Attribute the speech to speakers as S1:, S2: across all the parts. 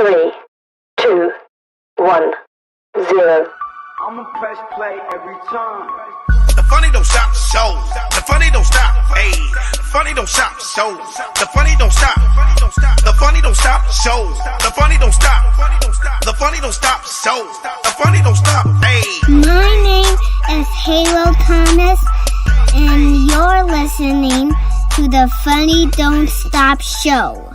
S1: 3, 2, 1, 0.
S2: I'ma press play every time.
S3: The funny don't stop shows. The funny don't stop. Hey, the funny don't stop shows. The funny don't stop. The funny don't stop shows. The funny don't stop. The funny don't stop shows. The funny don't stop. Hey.
S4: My name is Halo Thomas, and you're listening to the Funny Don't Stop Show.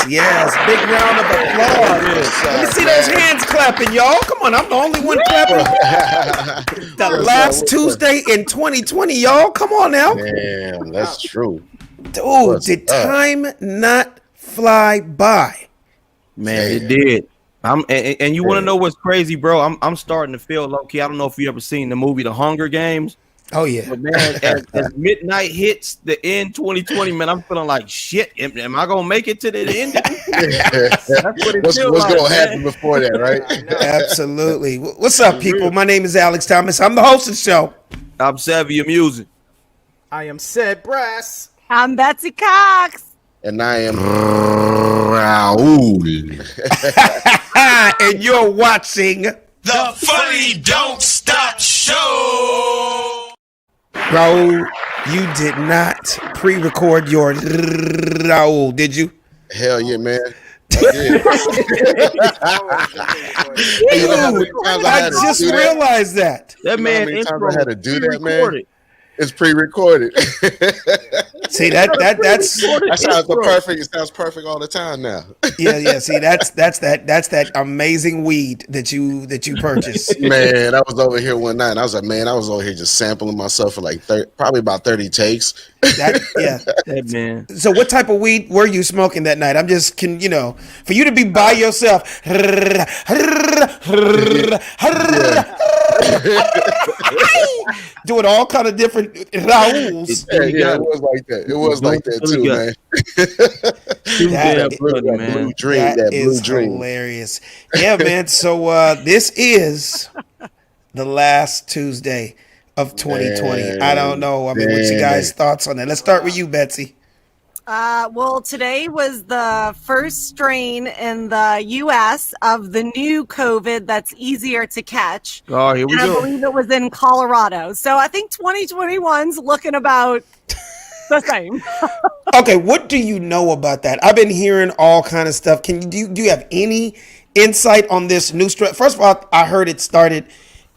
S5: Yes, big round of applause. Let me see those hands clapping, y'all. Come on, I'm the only one clapping. The last Tuesday in 2020, y'all. Come on now.
S6: Damn, that's true.
S5: Dude, did time not fly by?
S7: Man, it did. And you want to know what's crazy, bro? I'm starting to feel low key. I don't know if you ever seen the movie The Hunger Games.
S5: Oh yeah,
S7: but man, as midnight hits the end 2020, man, I'm feeling like shit. Am I gonna make it to the end?
S6: That's what what's like, gonna happen before that, right?
S5: Absolutely. What's up, people? My name is Alex Thomas. I'm the host of the show.
S7: I'm Savvy Amusing.
S8: I am Sid Brass.
S9: I'm Betsy Cox.
S6: And I am Raul.
S5: And you're watching
S3: The Funny Don't Stop Show.
S5: Raul, you did not pre-record your Raul, did you?
S6: Hell yeah, man. I
S5: just realized that.
S7: That man
S6: intro I had to do that, man. It's pre-recorded.
S5: See that
S6: sounds perfect. It sounds perfect all the time now.
S5: Yeah. See that's that amazing weed that you purchased.
S6: Man, I was over here one night. And I was like, man, I was over here just sampling myself for like probably about 30 takes.
S5: That
S7: man.
S5: So what type of weed were you smoking that night? I'm just for you to be by yourself. Doing all kind of different Rauls.
S6: Yeah, it was like that. It was like that too, man.
S5: That
S6: blue dream. That
S5: is
S6: blue dream.
S5: Hilarious. Yeah, man. So this is the last Tuesday of 2020. Man, I don't know. I mean, what's you guys' thoughts on that? Let's start with you, Betsy.
S9: Well, today was the first strain in the U.S. of the new COVID that's easier to catch.
S7: Oh, here we go.
S9: I believe it was in Colorado. So I think 2021's looking about the same.
S5: Okay, what do you know about that? I've been hearing all kind of stuff. Do you have any insight on this new strain? First of all, I heard it started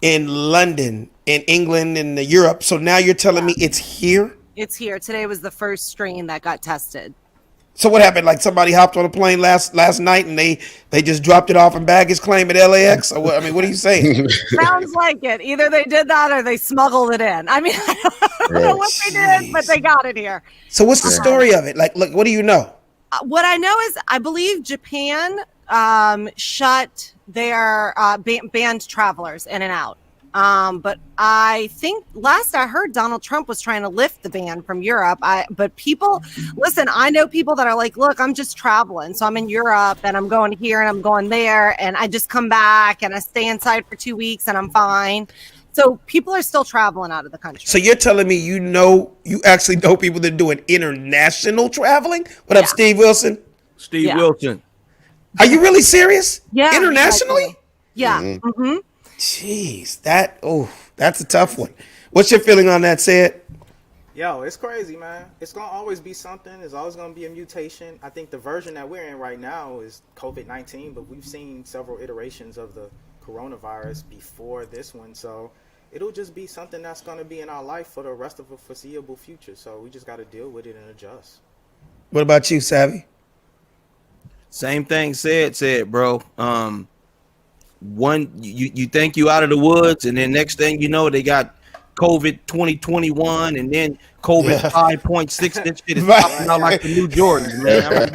S5: in London, in England, and Europe. So now you're telling me it's here?
S9: It's here. Today was the first strain that got tested.
S5: So what happened? Like somebody hopped on a plane last night and they just dropped it off in baggage claim at LAX? Or what? I mean, what are you saying?
S9: Sounds like it. Either they did that or they smuggled it in. I mean, I don't know what they did, but they got it here.
S5: So what's the story of it? Like, look, what do you know?
S9: What I know is I believe Japan shut their banned travelers in and out. But I think last I heard Donald Trump was trying to lift the ban from Europe. But people, listen, I know people that are like, look, I'm just traveling. So I'm in Europe and I'm going here and I'm going there. And I just come back and I stay inside for 2 weeks and I'm fine. So people are still traveling out of the country.
S5: So you're telling me you actually know people that are doing international traveling? What up, Steve Wilson?
S7: Steve Wilson.
S5: Are you really serious?
S9: Yeah.
S5: Internationally?
S9: Exactly. Yeah. Mm-hmm.
S5: Jeez, that's a tough one. What's your feeling on that, Sid?
S8: Yo, it's crazy, man. It's going to always be something. There's always going to be a mutation. I think the version that we're in right now is COVID-19, but we've seen several iterations of the coronavirus before this one. So it'll just be something that's going to be in our life for the rest of the foreseeable future. So we just got to deal with it and adjust.
S5: What about you, Savvy?
S7: Same thing said, bro. One, you think you out of the woods, and then next thing you know, they got COVID 2021, and then COVID 5.6. This shit is popping out like the new Jordans, man.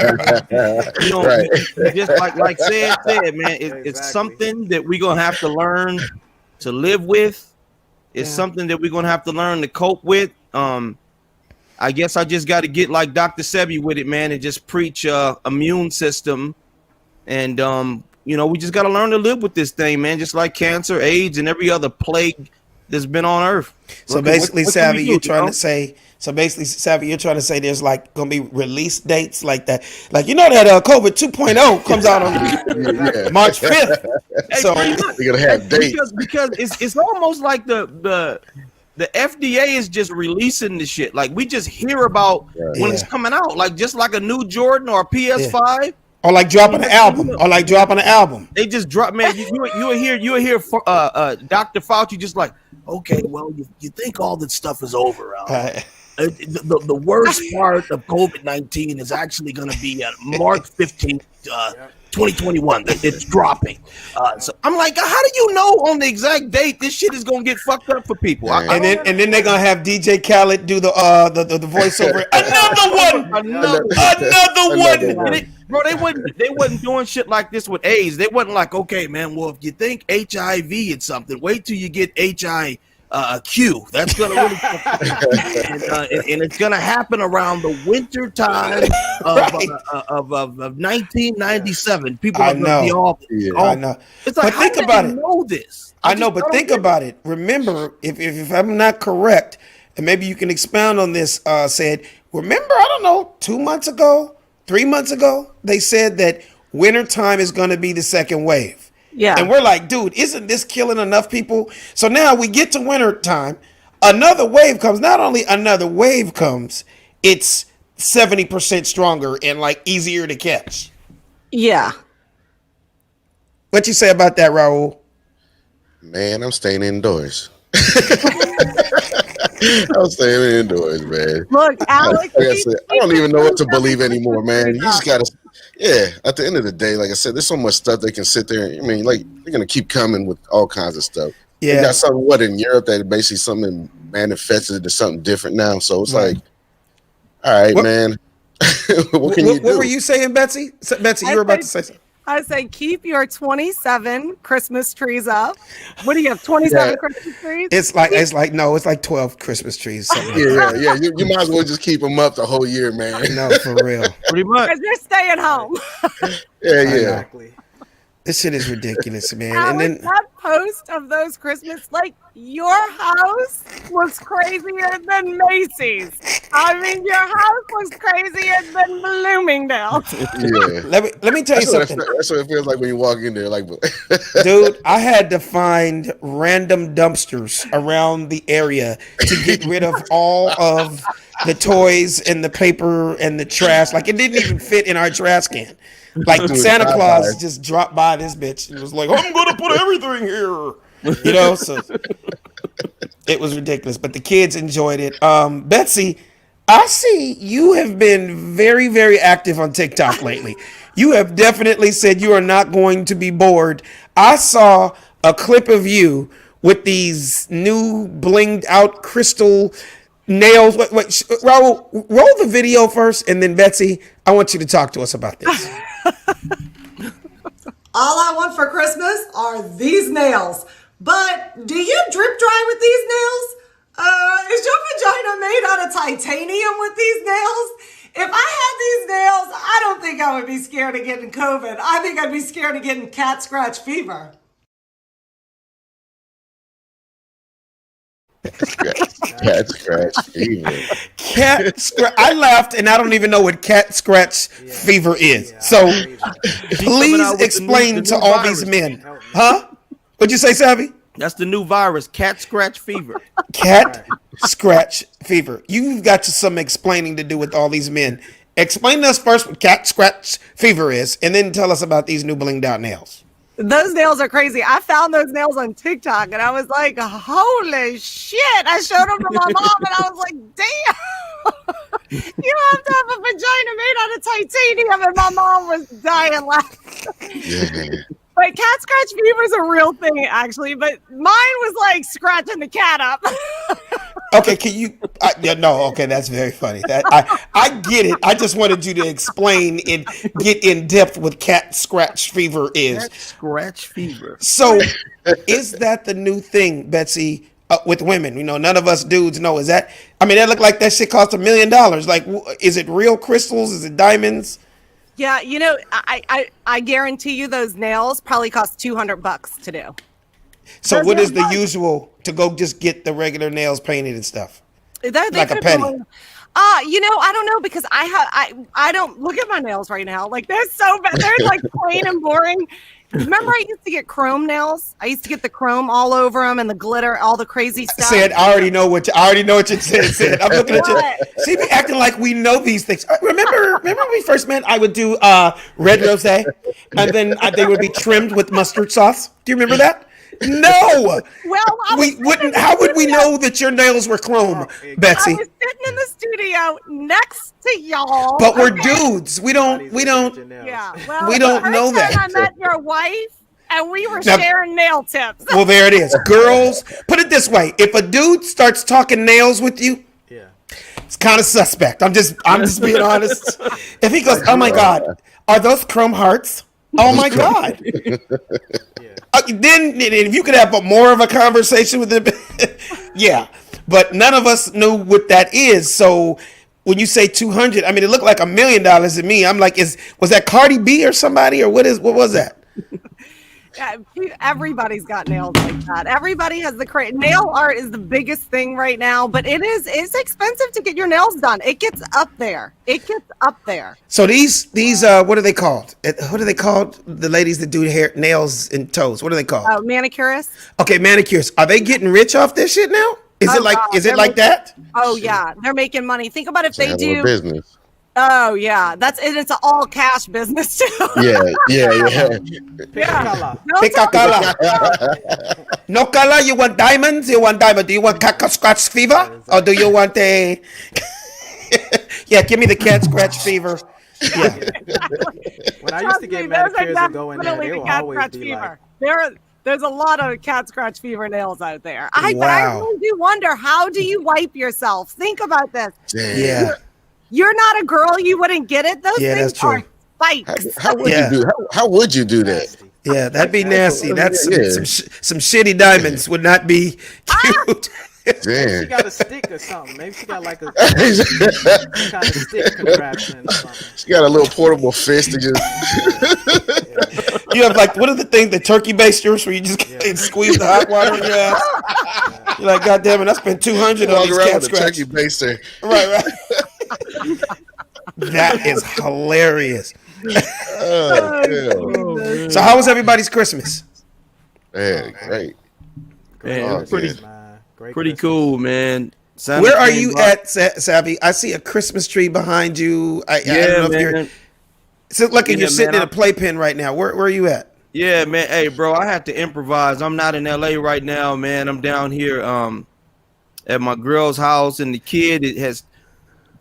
S7: Just like said, man, it's something that we're gonna have to learn to live with. It's something that we're gonna have to learn to cope with. I guess I just got to get like Dr. Sebi with it, man, and just preach immune system, and we just got to learn to live with this thing, man. Just like cancer, AIDS, and every other plague that's been on Earth.
S5: So basically, Savvy, you're trying to say. So basically, Savvy, you're trying to say there's like gonna be release dates like that, like that COVID 2.0 comes out on March 5th. So
S6: we're gonna have dates
S7: because it's almost like the FDA is just releasing the shit. Like we just hear about when it's coming out, like just like a new Jordan or a PS5.
S5: Or like dropping an album.
S7: They just drop, man. You will hear Dr. Fauci just like, okay, well, you think all this stuff is over. The worst part of COVID-19 is actually going to be March 15th, 2021. It's dropping. So I'm like, how do you know on the exact date this shit is going to get fucked up for people?
S5: And then they're going to have DJ Khaled do the voiceover. Another one.
S7: Bro, they wasn't doing shit like this with AIDS. They wasn't like, okay, man, well, if you think HIV is something, wait till you get HIV. Q. That's gonna really and it's gonna happen around the winter time of 1997. People are gonna be all.
S5: I know.
S7: It's like,
S5: but think about it.
S7: Know this?
S5: I know, but think about it. Remember, if I'm not correct, and maybe you can expound on this. Said, remember, I don't know, 2 months ago, 3 months ago, they said that wintertime is going to be the second wave.
S9: Yeah.
S5: And we're like, dude, isn't this killing enough people? So now we get to winter time. Another wave comes. Not only another wave comes, it's 70% stronger and like easier to catch.
S9: Yeah.
S5: What you say about that, Raul?
S6: Man, I'm staying indoors. I'm staying indoors, man.
S9: Look, Alex.
S6: I don't even know what to believe anymore, man. You just gotta. Yeah, at the end of the day, like I said, there's so much stuff they can sit there. I mean, like they're gonna keep coming with all kinds of stuff. Yeah, they got something in Europe that basically something manifested into something different now. So it's like, all right, man. what can you do?
S5: What were you saying, Betsy? Betsy, you were about to say something.
S9: I say keep your 27 Christmas trees up. What do you have? 27 Christmas trees?
S5: It's like 12 Christmas trees.
S6: Yeah. You might as well just keep them up the whole year, man.
S5: No, for real.
S7: Pretty much.
S9: Because they're staying home.
S6: Yeah.
S8: Exactly.
S5: This shit is ridiculous, man.
S9: Alex,
S5: and then
S9: that post of those Christmas, like your house was crazier than Macy's. I mean, your house was crazier than Bloomingdale's.
S6: Yeah.
S5: Let me tell you something.
S6: That's what it feels like when you walk in there. Like,
S5: dude, I had to find random dumpsters around the area to get rid of all of the toys and the paper and the trash. Like it didn't even fit in our trash can. Like Santa Claus just dropped by this bitch and was like, I'm gonna put everything here. So it was ridiculous. But the kids enjoyed it. Betsy, I see you have been very, very active on TikTok lately. You have definitely said you are not going to be bored. I saw a clip of you with these new blinged out crystal nails. Wait, Raul, roll the video first, and then Betsy, I want you to talk to us about this.
S10: All I want for Christmas are these nails. But do you drip dry with these nails? Is your vagina made out of titanium with these nails? If I had these nails, I don't think I would be scared of getting COVID. I think I'd be scared of getting cat scratch fever.
S6: Cat scratch fever.
S5: I laughed, and I don't even know what cat scratch fever is. So please explain to all these men. Huh? What'd you say, Savvy?
S7: That's the new virus, cat scratch fever.
S5: Cat scratch fever. You've got some explaining to do with all these men. Explain to us first what cat scratch fever is, and then tell us about these new blinged out nails.
S9: Those nails are crazy. I found those nails on TikTok and I was like, holy shit. I showed them to my mom and I was like, damn, you have to have a vagina made out of titanium. And my mom was dying laughing.
S6: Yeah.
S9: But cat scratch fever is a real thing, actually. But mine was like scratching the cat up.
S5: Okay, can you? Okay, that's very funny. I get it. I just wanted you to explain and get in depth what cat scratch fever is.
S7: Cat scratch fever.
S5: So, is that the new thing, Betsy, with women? None of us dudes know. Is that? I mean, that looked like that shit cost $1 million. Like, is it real crystals? Is it diamonds?
S9: Yeah, I guarantee you those nails probably cost $200 to do.
S5: So what is the usual to go just get the regular nails painted and stuff?
S9: They
S5: Like a
S9: could've
S5: petty.
S9: been- I don't know because I don't look at my nails right now. Like they're so bad. They're like plain and boring. Remember, I used to get chrome nails. I used to get the chrome all over them and the glitter, all the crazy stuff.
S5: Said, I already know what you said. I'm looking at you. See me acting like we know these things. Remember when we first met? I would do red rosé, and then they would be trimmed with mustard sauce. Do you remember that? No.
S9: Well,
S5: We wouldn't. How would we know that your nails were chrome, Betsy?
S9: I was sitting in the studio next to y'all.
S5: But we're dudes. We don't.
S9: Yeah. Well,
S5: We don't know
S9: the first
S5: that.
S9: time I met your wife, and we were
S5: Now-
S9: sharing nail tips.
S5: Well, there it is. Girls, put it this way: if a dude starts talking nails with you, it's kind of suspect. I'm just being honest. If he goes, "Oh my God, are those chrome hearts?" Oh my God. Then if you could have more of a conversation with him, yeah. But none of us knew what that is. So when you say 200, I mean, it looked like $1 million to me. I'm like, was that Cardi B or somebody, or what was that?
S9: Yeah, everybody's got nails like that. Everybody has nail art is the biggest thing right now, but it's expensive to get your nails done. It gets up there.
S5: So these what are they called? What are they called? The ladies that do hair, nails, and toes. What are they called?
S9: Oh, manicurists.
S5: Okay, manicures. Are they getting rich off this shit now? Is it like that?
S9: Oh yeah, they're making money. Think about if they do
S6: business.
S9: Oh yeah, it's an all cash business too.
S6: Yeah.
S5: Pica cala. No cala. You want diamonds? You want diamond? Do you want cat scratch fever, or do you want a? Yeah, give me the cat scratch fever. Yeah.
S8: When I used to get manicures and go in there, they will always be like,
S9: There's a lot of cat scratch fever nails out there. But I
S5: Wow.
S9: really do wonder, how do you wipe yourself? Think about this.
S5: Yeah.
S9: You're not a girl, you wouldn't get it. Those
S5: Yeah,
S9: things
S5: that's true.
S9: are spikes.
S6: How would you do? How would you do that?
S5: Yeah, that'd be nasty. That's
S6: Yeah.
S5: some shitty diamonds would not be cute.
S6: Damn.
S8: she got a stick or something. Maybe she got like a kind of stick contraption or something.
S6: She got a little portable fist to just.
S5: You have like, what are the things, the turkey basters where you just squeeze the hot water in your ass? You're like, God damn it, I spent 200 on
S6: Walk
S5: these
S6: around
S5: cat
S6: with a
S5: scratch.
S6: turkey baster.
S5: Right. That is hilarious.
S6: Oh,
S5: So how was everybody's Christmas?
S6: man, great.
S7: Man,
S6: Oh,
S7: pretty
S6: good.
S8: Great
S7: pretty
S8: Christmas.
S7: cool, man. Santa
S5: Where are
S7: came
S5: you
S7: by-
S5: at, Savvy? I see a Christmas tree behind you. I
S7: Yeah,
S5: don't know if
S7: man.
S5: it's like you're sitting
S7: man,
S5: in a playpen right now. Where are you at?
S7: Yeah, man. Hey, bro, I had to improvise. I'm not in LA right now, man. I'm down here at my girl's house, and the kid has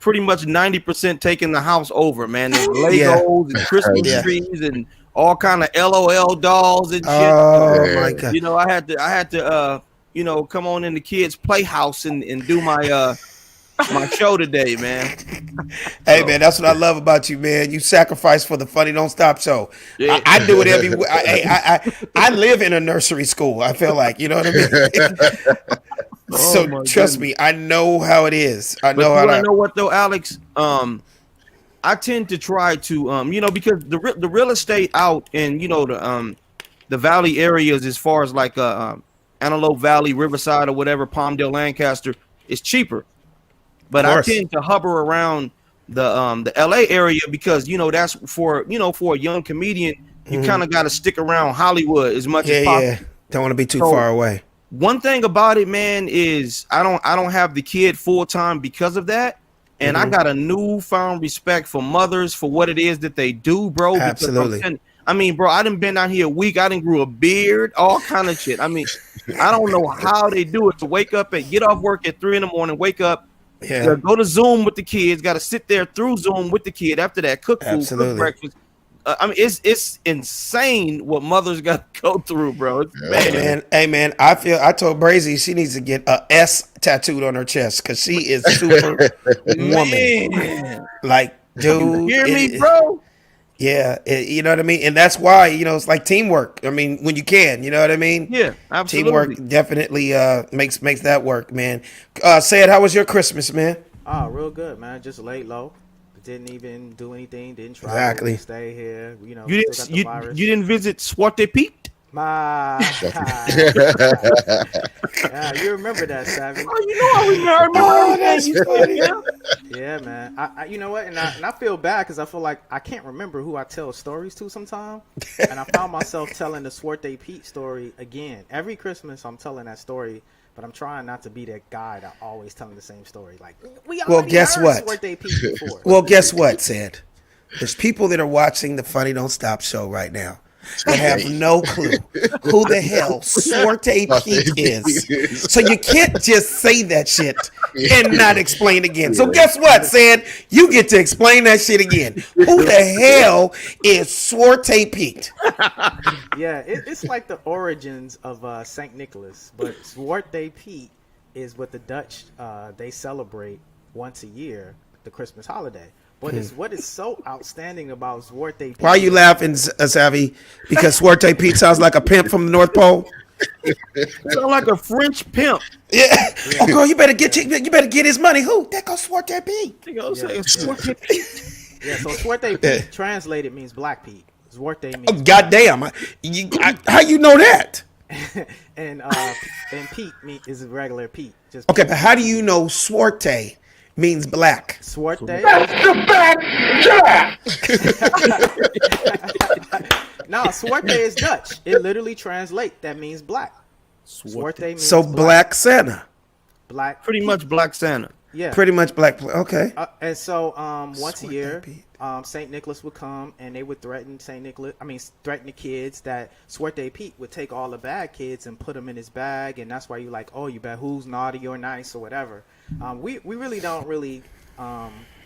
S7: pretty much 90% taken the house over, man. There's Legos and Christmas
S5: Yeah.
S7: trees and all kind of LOL dolls and shit.
S5: Oh
S6: Yeah.
S5: my God.
S7: You know, I had to come on in the kids' playhouse and do my my show today, man.
S5: Hey man, that's what I love about you, man. You sacrifice for the Funny Don't Stop show.
S7: Yeah.
S5: I do it every. I live in a nursery school. I feel like, you know what I mean. So
S7: my
S5: trust me, I know how it is. I know how.
S7: But you know what though, Alex? I tend to try to because the real estate out in the valley areas, as far as like Antelope Valley, Riverside, or whatever, Palmdale, Lancaster, is cheaper. But I tend to hover around the LA area because that's for a young comedian. You kind of got to stick around Hollywood as much as possible.
S5: Yeah. Don't want to be too far away.
S7: One thing about it, man, is I don't have the kid full time because of that. And I got a newfound respect for mothers for what it is that they do, bro.
S5: Absolutely.
S7: I mean, bro, I done been down here a week. I done grew a beard, all kind of shit. I mean, I don't know how they do it to wake up and get off work at 3 a.m, wake up, go to Zoom with the kids, got to sit there through Zoom with the kid. After that, cook food, cook breakfast. I mean, it's insane what mothers got to go through, bro. It's bad.
S5: Hey man, I told Brazy she needs to get a S tattooed on her chest because she is super woman.
S7: Man.
S5: Like, dude,
S7: Hear me, bro?
S5: Yeah, you know what I mean? And that's why, it's like teamwork. I mean, when you can, you know what I mean?
S7: Yeah, absolutely.
S5: Teamwork definitely makes that work, man. Say it, how was your Christmas, man?
S8: Oh, real good, man. Just laid low. Didn't even do anything. Didn't try
S5: Exactly.
S8: to stay here.
S7: You didn't visit Swarte Pete?
S8: My, yeah, you remember that, Savvy?
S7: Oh, you know I remember everything you said.
S8: Yeah, man. You know what? And I feel bad because I feel like I can't remember who I tell stories to sometimes. And I found myself telling the Suerte Pete story again. Every Christmas, I'm telling that story, but I'm trying not to be that guy that always telling the same story. Like, we already
S5: guess
S8: heard
S5: what?
S8: Suerte Pete before.
S5: Well, guess what, Sid? There's people that are watching the Funny Don't Stop show right now that have no clue who the hell Suerte Pete is. So you can't just say that shit and not explain again. So guess what, Sid? You get to explain that shit again. Who the hell is Suerte Pete?
S8: Yeah, it's like the origins of Saint Nicholas, but Zwarte Piet is what the Dutch they celebrate once a year, the Christmas holiday. But it's what is so outstanding about Zwarte Piet.
S5: Why are you laughing, Savvy? Because Suerte Pete sounds like a pimp from the North Pole.
S7: Sound like a French pimp.
S5: Yeah. Oh, girl, you better get his money. Who? That goes Suerte Pete.
S7: Suerte Pete.
S8: Yeah, so Zwarte Piet translated means black Pete. Zwarte means.
S5: Oh, goddamn! How you know that?
S8: and Pete is regular Pete. Just
S5: okay,
S8: Pete.
S5: but how do you know Suerte means black?
S8: Suerte.
S1: That's the fact.
S8: No, Suerte is Dutch. It literally translates. That means black. Suerte means
S5: so black Santa.
S8: Black.
S7: Pretty much Black Santa.
S8: Yeah.
S5: Pretty much black. Okay.
S8: And so once a
S5: Suerte
S8: year,
S5: Pete.
S8: Saint Nicholas would come and they would threaten threaten the kids that Suerte Pete would take all the bad kids and put them in his bag, and that's why you like, oh, you bet who's naughty or nice or whatever. We really don't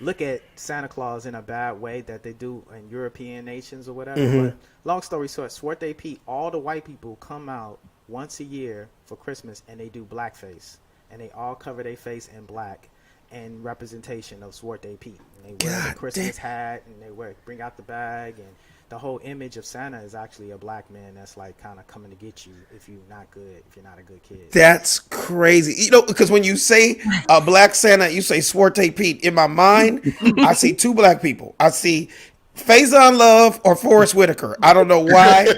S8: look at Santa Claus in a bad way that they do in European nations or whatever.
S5: Mm-hmm.
S8: But long story short, Suerte Pete, all the white people come out once a year for Christmas and they do blackface, and they all cover their face in black in representation of Suerte Pete. And they wear the Christmas hat and they bring out the bag, and the whole image of Santa is actually a black man that's like kind of coming to get you if you're not a good kid.
S5: That's crazy. You know, because when you say a black Santa, you say Suerte Pete. In my mind, I see two black people. I see Faison Love or Forrest Whitaker. I don't know why.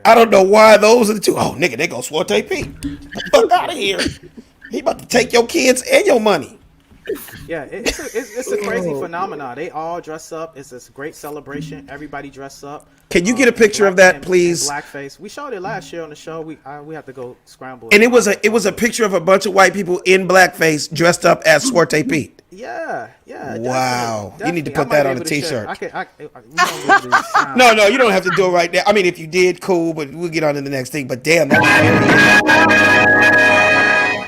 S5: I don't know why those are the two. Oh, nigga, they go Suerte Pete. Get the fuck out of here. He about to take your kids and your money.
S8: Yeah, it's a crazy phenomenon. They all dress up. It's a great celebration. Everybody dress up.
S5: Can you get a picture of that, please?
S8: Blackface. We showed it last year on the show. We have to go scramble.
S5: And it was a picture of a bunch of white people in blackface dressed up as Suerte Pete.
S8: Yeah.
S5: Wow.
S8: Definitely.
S5: You need to put that on a T-shirt.
S8: No,
S5: you don't have to do it right now. I mean, if you did, cool, but we'll get on to the next thing. But damn, that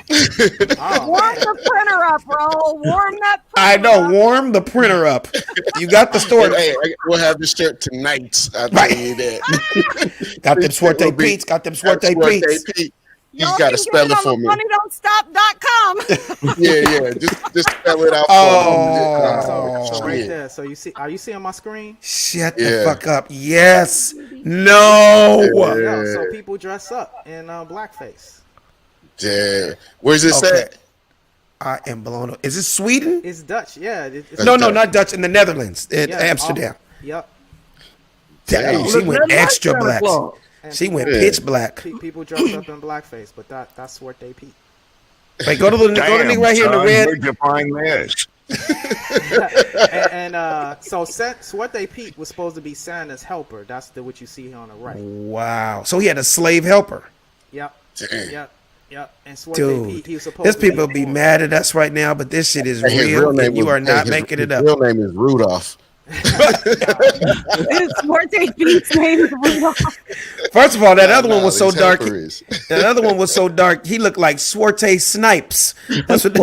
S9: Warm the printer up, bro. Warm that printer
S5: I know.
S9: up.
S5: Warm the printer up. You got the story.
S6: Hey, we'll have the shirt tonight. I'll tell you that.
S5: Got them Suerte Pete's. Got them Suerte Pete's.
S6: He's got to spell it for me.
S9: FunnyDon'tStop.com.
S6: Yeah. Just spell it out for me.
S8: So right there. So are you seeing my screen?
S5: Shut the fuck up. Yes. No.
S8: Yeah. So people dress up in blackface.
S6: Yeah. Where's this at?
S5: I am blown up. Is this Sweden?
S8: It's Dutch. Yeah.
S5: No, not Dutch. In the Netherlands. In Amsterdam.
S8: Yep.
S5: Damn, she went extra black. She went pitch black.
S8: People dress up in blackface, but that's what they Pete.
S5: Wait, go to the right here in the red.
S11: Where'd you find this?
S8: So Suerte Pete was supposed to be Santa's helper. That's what you see here on the right.
S5: Wow. So he had a slave helper.
S8: Yep.
S6: Damn.
S8: Yep. And Suerte Pete, he was supposed
S5: There's
S8: to
S5: people be mad at us right now, but this shit is real, and you are not making it up.
S6: His real name is Rudolph.
S9: Suerte Pete's name is Rudolph.
S5: First of all, that other one was so dark. That other one was so dark. He looked like Suerte Snipes. That's what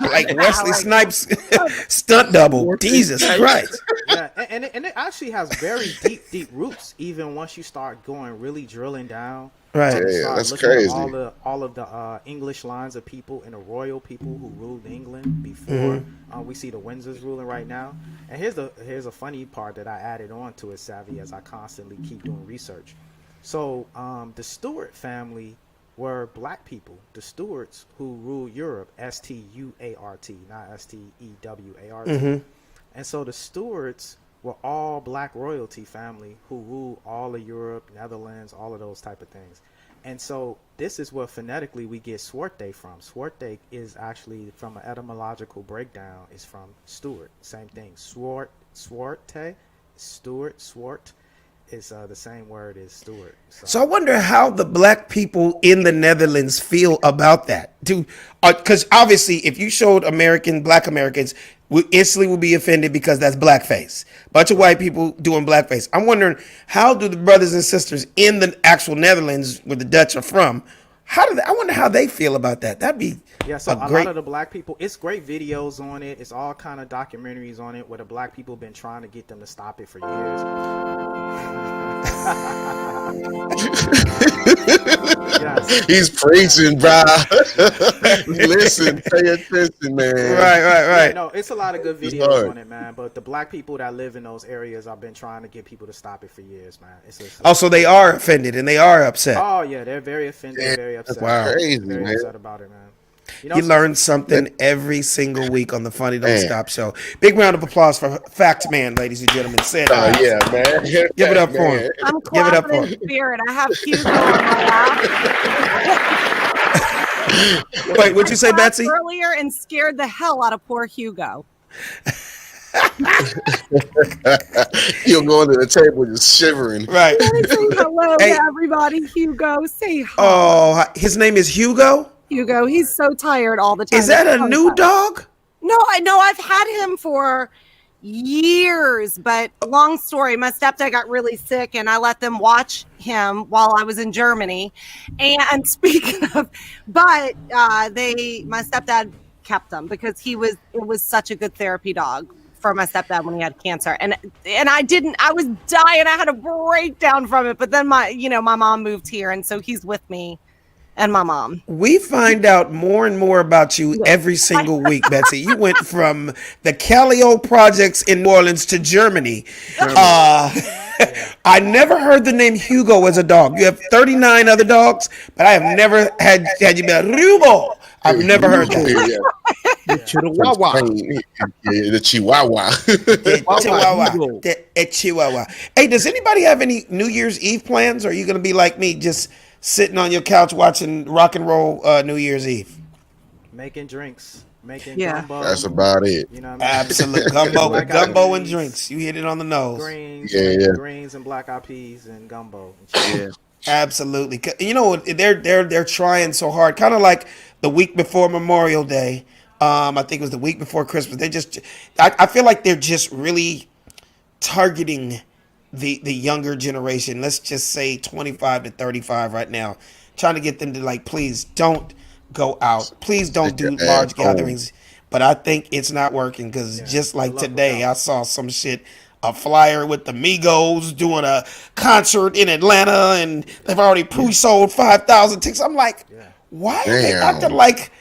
S5: like Wesley Snipes stunt double. Jesus Christ.
S8: Yeah, and it actually has very deep roots. Even once you start going really drilling down.
S5: Right.
S6: Yeah, that's crazy.
S8: All of the English lines of people and the royal people who ruled England before we see the Windsors ruling right now. And here's a funny part that I added on to it, Savvy, as I constantly keep doing research. So the Stuart family were black people. The Stuarts who ruled Europe, Stuart, not Stewart. And so the Stuarts were all black royalty family who ruled all of Europe, Netherlands, all of those type of things. And so this is where phonetically we get Swarte from. Swarte is actually, from an etymological breakdown, is from Stuart. Same thing. Swarte, Stuart, Swart is the same word as Stuart.
S5: So I wonder how the black people in the Netherlands feel about that. Because obviously, if you showed black Americans, we instantly would be offended because that's blackface. Bunch of white people doing blackface. I'm wondering, how do the brothers and sisters in the actual Netherlands, where the Dutch are from, I wonder how they feel about that. That'd be
S8: so a lot of the black people, it's great videos on it. It's all kind of documentaries on it where the black people been trying to get them to stop it for years.
S6: Yes. He's preaching, bro. Listen, pay attention, man.
S5: Right.
S8: Yeah, no, it's a lot of good videos on it, man. But the black people that live in those areas, I've been trying to get people to stop it for years, man.
S5: So they are offended and they are upset.
S8: Oh yeah, they're very offended, very upset.
S6: Wow, crazy,
S8: very
S6: man.
S8: upset about it, man.
S5: You learn something every single week on the Funny Don't Stop show. Big round of applause for Fact Man, ladies and gentlemen.
S6: Yeah, man.
S5: Give it up for him.
S9: I'm clapping in spirit. I have Hugo on my lap.
S5: Wait, what'd you say, Betsy?
S9: Earlier and scared the hell out of poor Hugo.
S6: He'll go under the table just shivering.
S5: Right.
S9: Say hello to everybody, Hugo. Say hi.
S5: Oh, his name is Hugo?
S9: Hugo, he's so tired all the time.
S5: Is that a new dog?
S9: No, I know. I've had him for years, but long story. My stepdad got really sick, and I let them watch him while I was in Germany. And speaking of, but my stepdad kept him because it was such a good therapy dog for my stepdad when he had cancer. And I was dying. I had a breakdown from it. But then my mom moved here, and so he's with me. And my mom.
S5: We find out more and more about you every single week, Betsy. You went from the Calio projects in New Orleans to Germany. I never heard the name Hugo as a dog. You have 39 other dogs, but I have never had you be like, Hugo. I've never heard that.
S6: The Chihuahua. The Chihuahua.
S5: The Chihuahua. Hey, does anybody have any New Year's Eve plans? Or are you going to be like me, just sitting on your couch watching rock and roll New Year's Eve?
S8: Making drinks. Gumbo.
S6: That's about it.
S8: You know what
S5: I mean? Absolute gumbo and drinks. You hit it on the nose.
S8: Greens and black eyed peas and gumbo.
S5: Yeah. Absolutely. You know, they're trying so hard. Kind of like the week before Memorial Day. I think it was the week before Christmas. I feel like they're just really targeting the younger generation. Let's just say 25 to 35 right now. Trying to get them to please don't go out. Please don't do large gatherings. But I think it's not working because just like today, I saw some shit. A flyer with the Migos doing a concert in Atlanta, and they've already pre-sold 5,000 tickets. I'm like, why are they acting like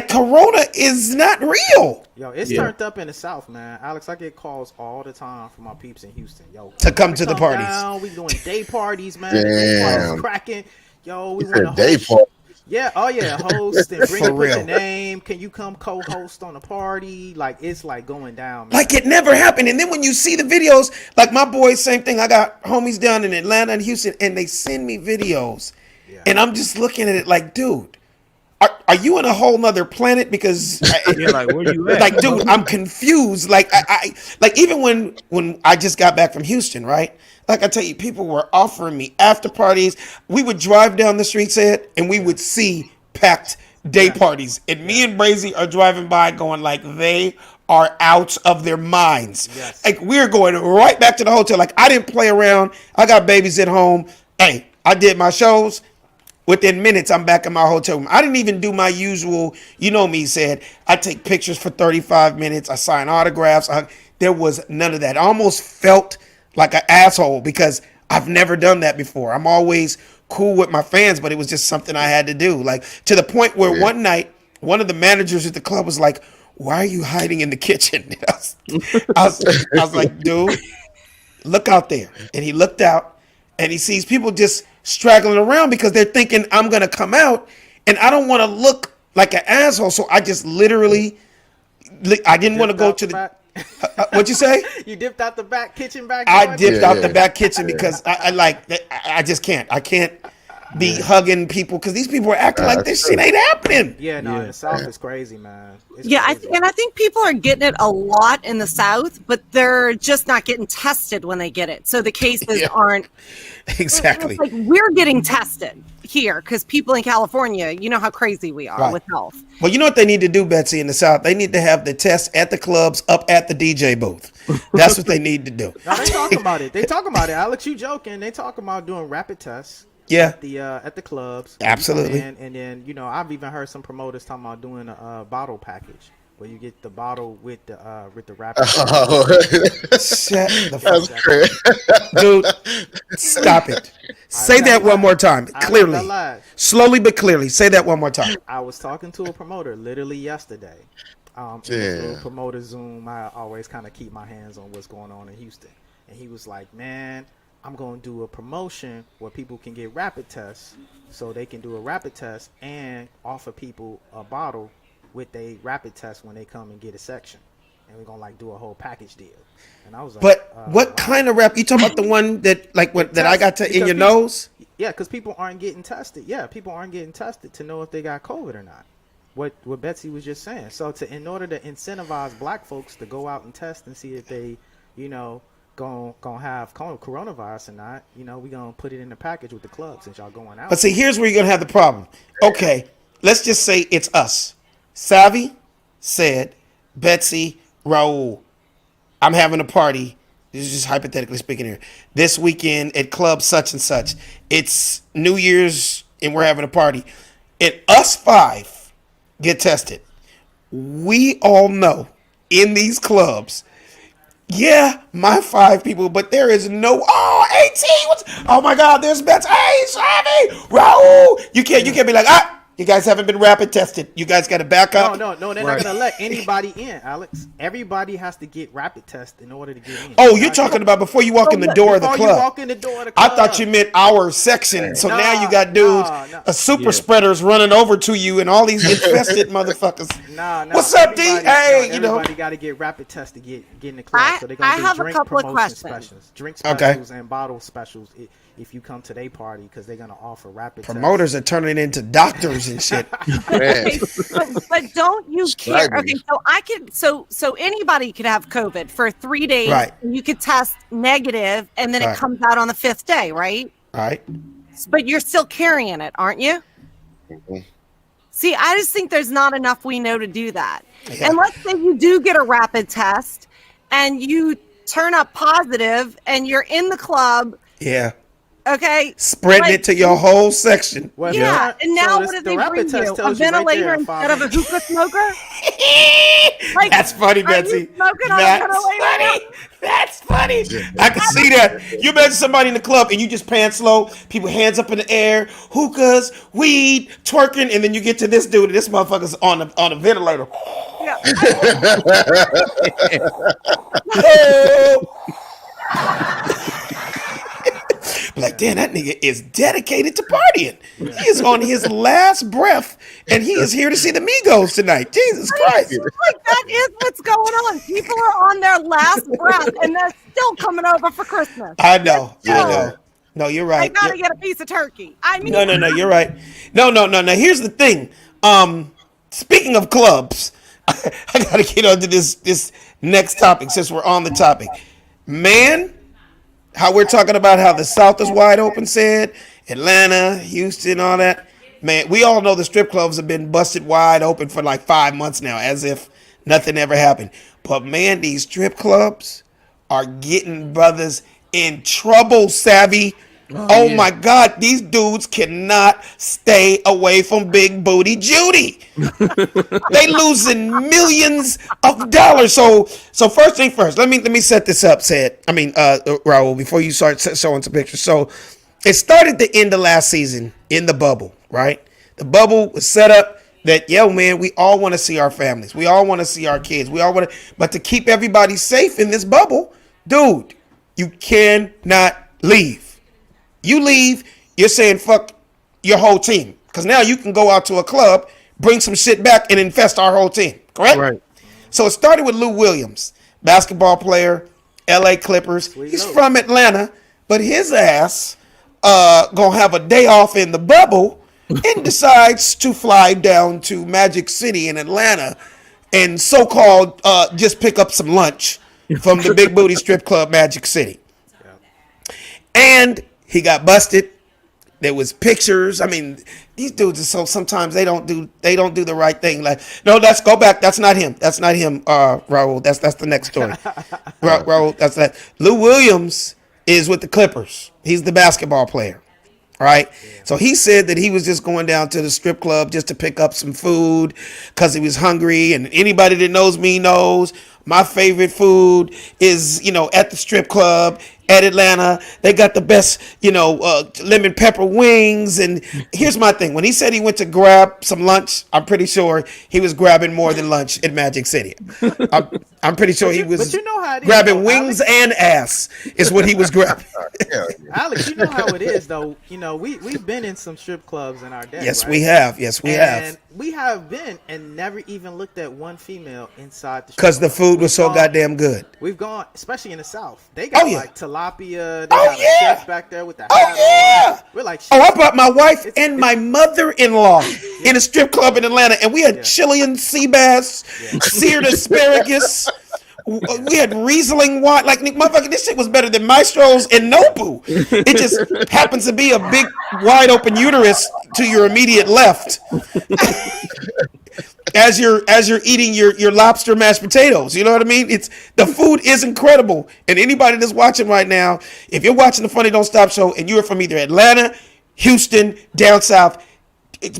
S5: Corona is not real?
S8: Yo, it's turned up in the South, man. Alex, I get calls all the time from my peeps in Houston. Yo,
S5: to come to the parties.
S8: Down. We doing day parties, man. Day parties cracking. Yo, we want
S6: to day party.
S8: Yeah, host and bring up your name. Can you come co-host on a party? It's going down, man.
S5: Like it never happened. And then when you see the videos, like my boys, same thing. I got homies down in Atlanta and Houston, and they send me videos. Yeah. And I'm just looking at it like, dude, are you in a whole nother planet? Because
S7: where you at?
S5: Dude, I'm confused. I even when I just got back from Houston, right? Like I tell you, people were offering me after parties. We would drive down the street, and we would see packed day parties. And me and Brazy are driving by going they are out of their minds. Yes. We're going right back to the hotel. I didn't play around. I got babies at home. Hey, I did my shows. Within minutes, I'm back in my hotel room. I didn't even do my usual, me, said, I take pictures for 35 minutes. I sign autographs. There was none of that. I almost felt like an asshole because I've never done that before. I'm always cool with my fans, but it was just something I had to do. To the point where one night, one of the managers at the club was like, why are you hiding in the kitchen? I was like, dude, look out there. And he looked out and he sees people just straggling around because they're thinking I'm going to come out and I don't want to look like an asshole. So I just literally, I didn't want to go to the, What'd you say?
S8: You dipped out the back kitchen back.
S5: I dipped out the back kitchen because I just can't. I can't be hugging people because these people are acting like this shit ain't happening.
S8: Yeah, no, in the South is crazy, man. It's
S9: I
S8: crazy.
S9: think people are getting it a lot in the South, but they're just not getting tested when they get it. So the cases aren't
S5: exactly.
S9: It's like we're getting tested here because people in California, you know how crazy we are with health.
S5: Well, you know what they need to do, Betsy, in the South? They need to have the test at the clubs up at the DJ booth. That's what they need to do.
S8: No, they talk about it. They talk about it. Alex, you joking? They talk about doing rapid tests.
S5: Yeah.
S8: At the clubs.
S5: Absolutely.
S8: And then I've even heard some promoters talking about doing a bottle package where you get the bottle with the rapid.
S5: Oh. Shut the fuck up. Dude, stop it. Say that one more time. Clearly. Slowly but clearly. Say that one more time.
S8: I was talking to a promoter literally yesterday. In this little promoter Zoom, I always kind of keep my hands on what's going on in Houston. And he was like, man, I'm going to do a promotion where people can get rapid tests so they can do a rapid test and offer people a bottle with a rapid test when they come and get a section. And we're going to do a whole package deal. And I was like,
S5: but what kind of rap? You talking about the one that that I got in your nose?
S8: Yeah, because people aren't getting tested. Yeah, people aren't getting tested to know if they got COVID or not. What Betsy was just saying. So in order to incentivize black folks to go out and test and see if they, gonna have coronavirus or not, we're gonna put it in the package with the club since y'all going out.
S5: But see, here's where you're gonna have the problem. Okay, let's just say it's us. Savvy said, Betsy, Raul, I'm having a party. This is just hypothetically speaking here. This weekend at club such and such. It's New Year's and we're having a party. And us 5 get tested. We all know in these clubs, yeah, my 5 people, but there is no 18. Oh my God, there's Betsy, hey, Savvy, Raul. You can't be like, you guys haven't been rapid tested. You guys got to back up.
S8: No, they're not gonna let anybody in, Alex. Everybody has to get rapid tested in order to get in.
S5: Oh, you're talking about before you walk in the door of the club.
S8: Before you walk in the door of the club.
S5: I thought you meant our section. So now you got dudes, super spreaders running over to you, and all these infested motherfuckers. What's up, D? Hey,
S8: everybody got to get rapid tested to get in the club. So they're gonna do drink promotion specials, drink specials, and bottle specials. If you come to their party, because they're gonna offer rapid
S5: promoters are turning into doctors and shit.
S9: Okay, but don't you care? Okay, so anybody could have COVID for 3 days.
S5: Right.
S9: And you could test negative, and then it comes out on the 5th day, right?
S5: Right.
S9: But you're still carrying it, aren't you?
S6: Mm-hmm.
S9: See, I just think there's not enough we know to do that. Yeah. And let's say you do get a rapid test, and you turn up positive, and you're in the club.
S5: Yeah.
S9: Okay.
S5: Spreading it to your whole section.
S8: Well,
S9: yeah. And now what did they bring you? A ventilator instead of a hookah smoker?
S5: That's funny, Betsy. That's funny. I can see that. You imagine somebody in the club and you just pants low, people hands up in the air, hookahs, weed, twerking, and then you get to this dude and this motherfucker's on a ventilator.
S9: Yeah.
S5: Like, damn, that nigga is dedicated to partying. He is on his last breath, and he is here to see the Migos tonight. Jesus Christ.
S9: Like, that is what's going on. People are on their last breath, and they're still coming over for Christmas.
S5: I know. No, you're right.
S9: I gotta get a piece of turkey.
S5: No, you're right. No. Here's the thing. Speaking of clubs, I gotta get onto this next topic since we're on the topic. Man, how we're talking about how the South is wide open, said Atlanta, Houston, all that. Man, we all know the strip clubs have been busted wide open for like 5 months now, as if nothing ever happened. But man, these strip clubs are getting brothers in trouble, Savvy. Oh yeah. My God, these dudes cannot stay away from Big Booty Judy. They losing millions of dollars. So first thing first, let me set this up, Raul, before you start showing some pictures. So it started the end of last season in the bubble, right? The bubble was set up that, man, we all want to see our families. We all want to see our kids. We all want to, but to keep everybody safe in this bubble, dude, you cannot leave. You leave, you're saying fuck your whole team. Because now you can go out to a club, bring some shit back, and infest our whole team. Correct?
S7: Right.
S5: So it started with Lou Williams. basketball player, LA Clippers. He's from Atlanta, but his ass gonna have a day off in the bubble and decides to fly down to Magic City in Atlanta and so-called just pick up some lunch from the big booty strip club Magic City. And he got busted. There was pictures. I mean, these dudes are so sometimes they don't do the right thing. Like, no, let's go back. That's not him. That's not him, Raul. That's the next story. Raul, that's that. Lou Williams is with the Clippers. He's the basketball player. Right? Yeah. So he said that he was just going down to the strip club just to pick up some food because he was hungry. And anybody that knows me knows my favorite food is, at the strip club at Atlanta. They got the best, lemon pepper wings. And here's my thing. When he said he went to grab some lunch, I'm pretty sure he was grabbing more than lunch at Magic City. I'm pretty sure he was grabbing wings and ass is what he was grabbing.
S8: Alex, you know how it is, though. We've been in some strip clubs in our day.
S5: Yes,
S8: right?
S5: we have. Yes, we have.
S8: And we have been and never even looked at one female inside the strip
S5: because the food was so goddamn good.
S8: We've gone, especially in the South. They got like tilapia. They got a chef back there with the hat on. We're like,
S5: I brought my wife and my mother-in-law in a strip club in Atlanta, and we had Chilean sea bass, seared asparagus. We had Riesling wine. Like, motherfucker, this shit was better than Maestro's and Nobu. It just happens to be a big, wide open uterus to your immediate left. As you're eating your lobster mashed potatoes. You know what I mean? The food is incredible. And anybody that's watching right now, if you're watching the Funny Don't Stop show and you're from either Atlanta, Houston, down south,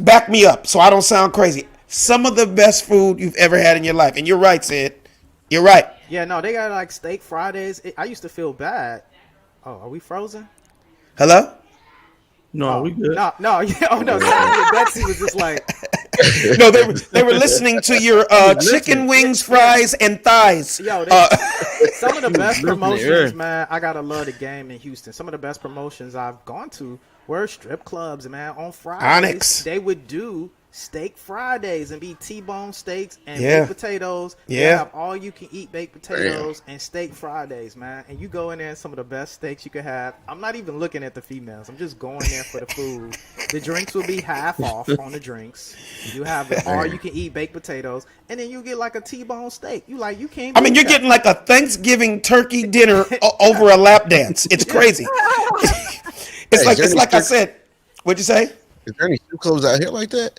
S5: back me up so I don't sound crazy. Some of the best food you've ever had in your life. And you're right, Sid. You're right.
S8: Yeah, no, they got like steak Fridays. I used to feel bad. Oh, are we frozen?
S5: Hello?
S7: No, we good.
S8: No. Oh no, Betsy was just like.
S5: No, they were listening to your chicken wings, fries, and thighs.
S8: Yo, some of the best promotions, man. I gotta love the game in Houston. Some of the best promotions I've gone to were strip clubs, man. On Fridays,
S5: Onyx.
S8: They would do steak Fridays and be T-bone steaks and baked potatoes. They have all you can eat baked potatoes and steak Fridays, man. And you go in there and some of the best steaks you could have. I'm not even looking at the females. I'm just going there for the food. The drinks will be half off on the drinks. You have all you can eat baked potatoes, and then you get like a T-bone steak. You can't.
S5: I mean, you're getting like a Thanksgiving turkey dinner over a lap dance. It's crazy. It's like I said. What'd you say?
S6: Is there any strip clubs out here like that?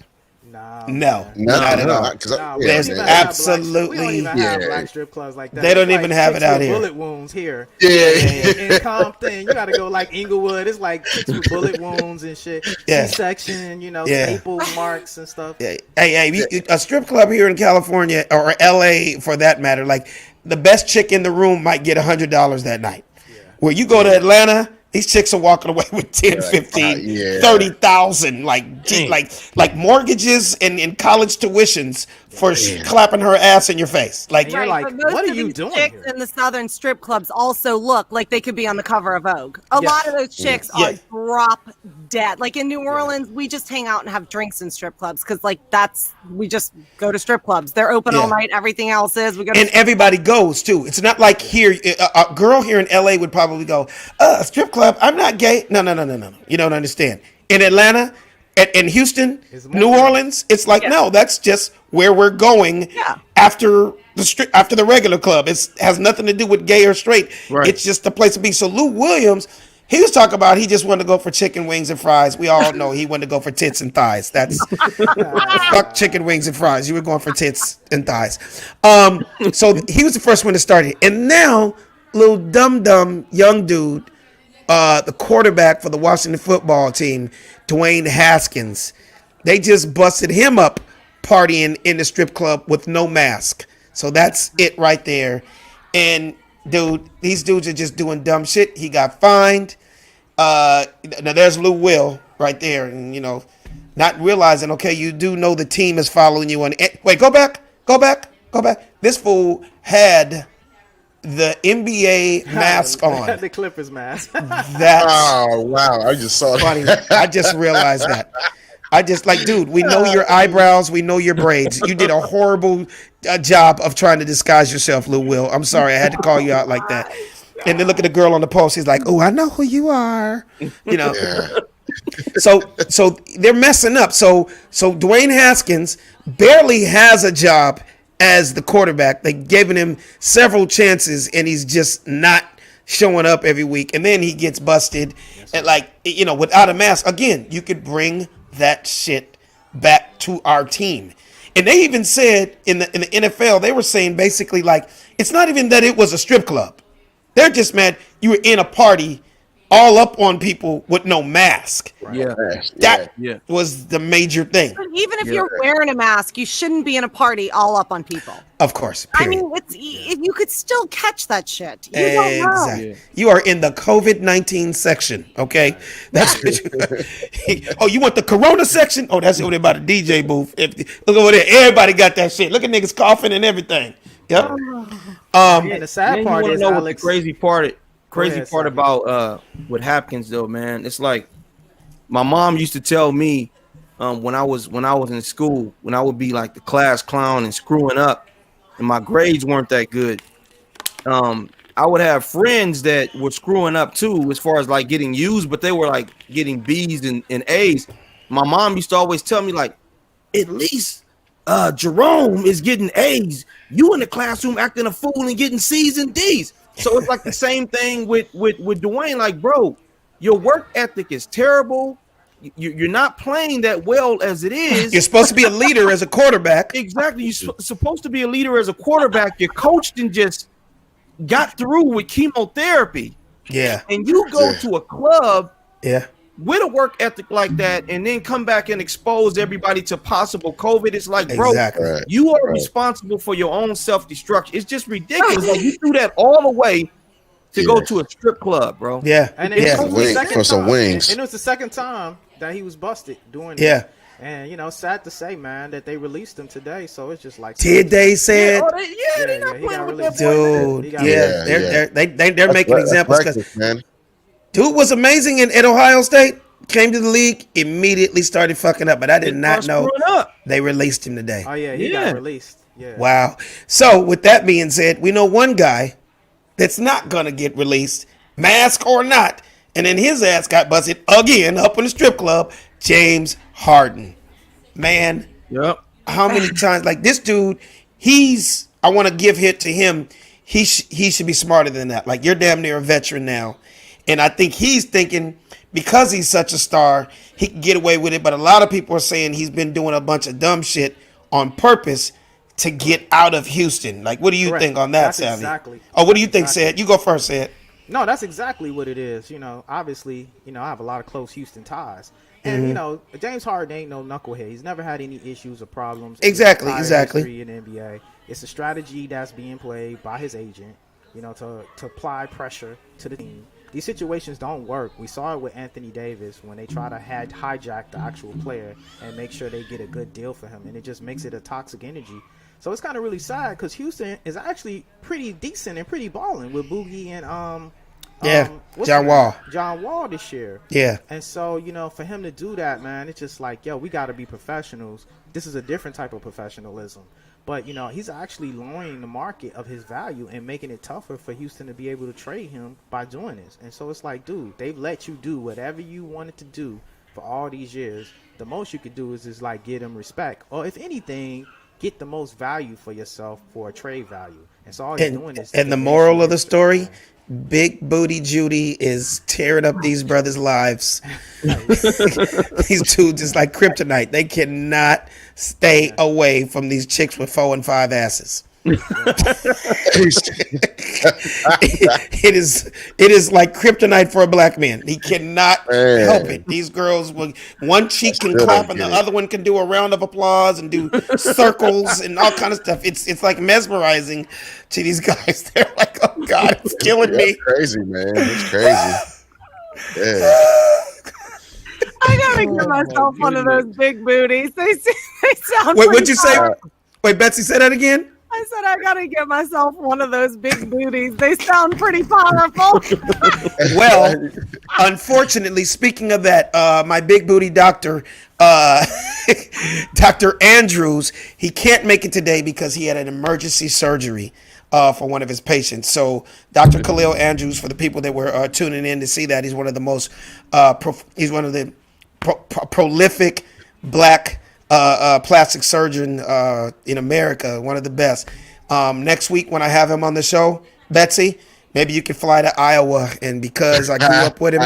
S5: No, not at all. There's absolutely
S8: we don't even have black strip clubs like that.
S5: They don't even have it out here.
S8: Bullet wounds here.
S6: Yeah.
S8: In Compton, you got to go like Inglewood. It's like chicks with bullet wounds and shit. C-section, staple marks and stuff.
S5: Yeah. Hey, a strip club here in California or LA for that matter, like the best chick in the room might get $100 that night. Where you go to Atlanta, these chicks are walking away with 10, 15, 30,000, like mortgages and college tuitions for clapping her ass in your face. Like,
S8: you're like, what are you doing
S9: chicks
S8: here?
S9: in the southern strip clubs also look like they could be on the cover of Vogue. A lot of those chicks are drop dead. Like in New Orleans, we just hang out and have drinks in strip clubs because we just go to strip clubs. They're open all night. Everything else is. We go to
S5: everybody goes too. It's not like here. A girl here in LA would probably go, a strip club. I'm not gay. No. You don't understand. In Atlanta, in Houston, New Orleans, it's like, no, that's just where we're going after the regular club. It has nothing to do with gay or straight. Right. It's just the place to be. So Lou Williams, he was talking about he just wanted to go for chicken wings and fries. We all know he wanted to go for tits and thighs. That's fuck chicken wings and fries. You were going for tits and thighs. So he was the first one to start it. And now, little dumb young dude, the quarterback for the Washington football team, Dwayne Haskins, they just busted him up partying in the strip club with no mask. So that's it right there. And dude, these dudes are just doing dumb shit. He got fined. Now there's Lou Will right there, and not realizing, okay, you do know the team is following you on. Wait, go back. This fool had the NBA mask on.
S8: The Clippers mask.
S5: That's
S6: oh wow! I just saw
S5: funny.
S6: that.
S5: I just realized that. I just like, dude, we know your eyebrows, we know your braids. You did a horrible job of trying to disguise yourself, Lou Will. I'm sorry, I had to call you out like that. And then look at the girl on the post. He's like, "Oh, I know who you are." You know.
S6: Yeah.
S5: So they're messing up. So Dwayne Haskins barely has a job as the quarterback. They've given him several chances, and he's just not showing up every week. And then he gets busted, and without a mask. Again, you could bring that shit back to our team. And they even said in the NFL, they were saying basically like it's not even that it was a strip club. They're just mad you were in a party all up on people with no mask.
S7: Yeah.
S5: That was the major thing.
S9: Even if you're wearing a mask, you shouldn't be in a party all up on people.
S5: Of course. Period.
S9: I mean, you could still catch that shit. You don't know.
S5: Yeah. You are in the COVID-19 section, okay? That's what you you want the Corona section? Oh, that's over there by the DJ booth. Look over there. Everybody got that shit. Look at niggas coughing and everything. Yep.
S8: And the sad part is, Alex,
S7: the crazy part about with Hopkins though, man. It's like my mom used to tell me when I was in school, when I would be like the class clown and screwing up and my grades weren't that good. I would have friends that were screwing up too as far as like getting U's, but they were like getting B's and A's. My mom used to always tell me like, at least Jerome is getting A's. You in the classroom acting a fool and getting C's and D's. So it's like the same thing with Dwayne. Like, bro, your work ethic is terrible. You're not playing that well as it is.
S5: You're supposed to be a leader as a quarterback.
S7: Exactly. You're supposed to be a leader as a quarterback. Your coach and just got through with chemotherapy.
S5: Yeah.
S7: And you go to a club.
S5: Yeah.
S7: With a work ethic like that, and then come back and expose everybody to possible COVID. It's like, bro, you are responsible for your own self-destruction. It's just ridiculous. Like you do that all the way to go to a strip club, bro.
S5: Yeah,
S8: and it was the second
S6: for some
S8: time,
S6: wings.
S8: and it was the second time that he was busted doing it.
S5: Yeah.
S8: And sad to say, man, that they released him today. So it's just like,
S5: did they say it?
S7: They're not playing with that
S5: dude. They're making examples because man. Dude was amazing at Ohio State. Came to the league, immediately started fucking up, but I did not know they released him today.
S8: Oh yeah, he got released. Yeah.
S5: Wow. So with that being said, we know one guy that's not gonna get released, mask or not, and then his ass got busted again up in the strip club. James Harden, man.
S7: Yep.
S5: How many times? Like this dude, I want to give it to him. He should be smarter than that. Like you're damn near a veteran now. And I think he's thinking because he's such a star, he can get away with it. But a lot of people are saying he's been doing a bunch of dumb shit on purpose to get out of Houston. Like, what do you think on that, Sammy?
S8: Exactly.
S5: Oh, what do you think, Sid? You go first, Sid.
S8: No, that's exactly what it is. Obviously, I have a lot of close Houston ties. And, James Harden ain't no knucklehead. He's never had any issues or problems.
S5: Exactly.
S8: In the NBA. It's a strategy that's being played by his agent, to apply pressure to the team. These situations don't work. We saw it with Anthony Davis when they try to hijack the actual player and make sure they get a good deal for him. And it just makes it a toxic energy. So it's kind of really sad because Houston is actually pretty decent and pretty balling with Boogie and John Wall this year.
S5: Yeah.
S8: And so, for him to do that, man, it's just like, we got to be professionals. This is a different type of professionalism. But, he's actually lowering the market of his value and making it tougher for Houston to be able to trade him by doing this. And so it's like, dude, they've let you do whatever you wanted to do for all these years. The most you could do is just like get him respect. Or if anything, get the most value for yourself for a trade value. And so all he's doing is...
S5: And the moral of the story... Big Booty Judy is tearing up these brothers' lives. These two just like kryptonite. They cannot stay away from these chicks with 4 and 5 asses. It is like kryptonite for a black man. He cannot help it. These girls, one cheek can clap and the other one can do a round of applause and do circles and all kind of stuff. It's like mesmerizing to these guys. They're like, oh God, it's killing me.
S6: Crazy, man. It's crazy. Yeah.
S9: I gotta give myself one of those big booties. They sound.
S5: Wait, what'd you say? Wait, Betsy, say that again.
S9: I I said I gotta get myself one of those big booties. They sound pretty powerful.
S5: Well, unfortunately, speaking of that, my big booty doctor, Dr. Andrews, he can't make it today because he had an emergency surgery for one of his patients. So Dr. Khalil Andrews, for the people that were tuning in to see that, he's one of the most, he's one of the prolific black plastic surgeon in America, one of the best. Next week when I have him on the show, Betsy, maybe you can fly to Iowa, and because I grew up with him,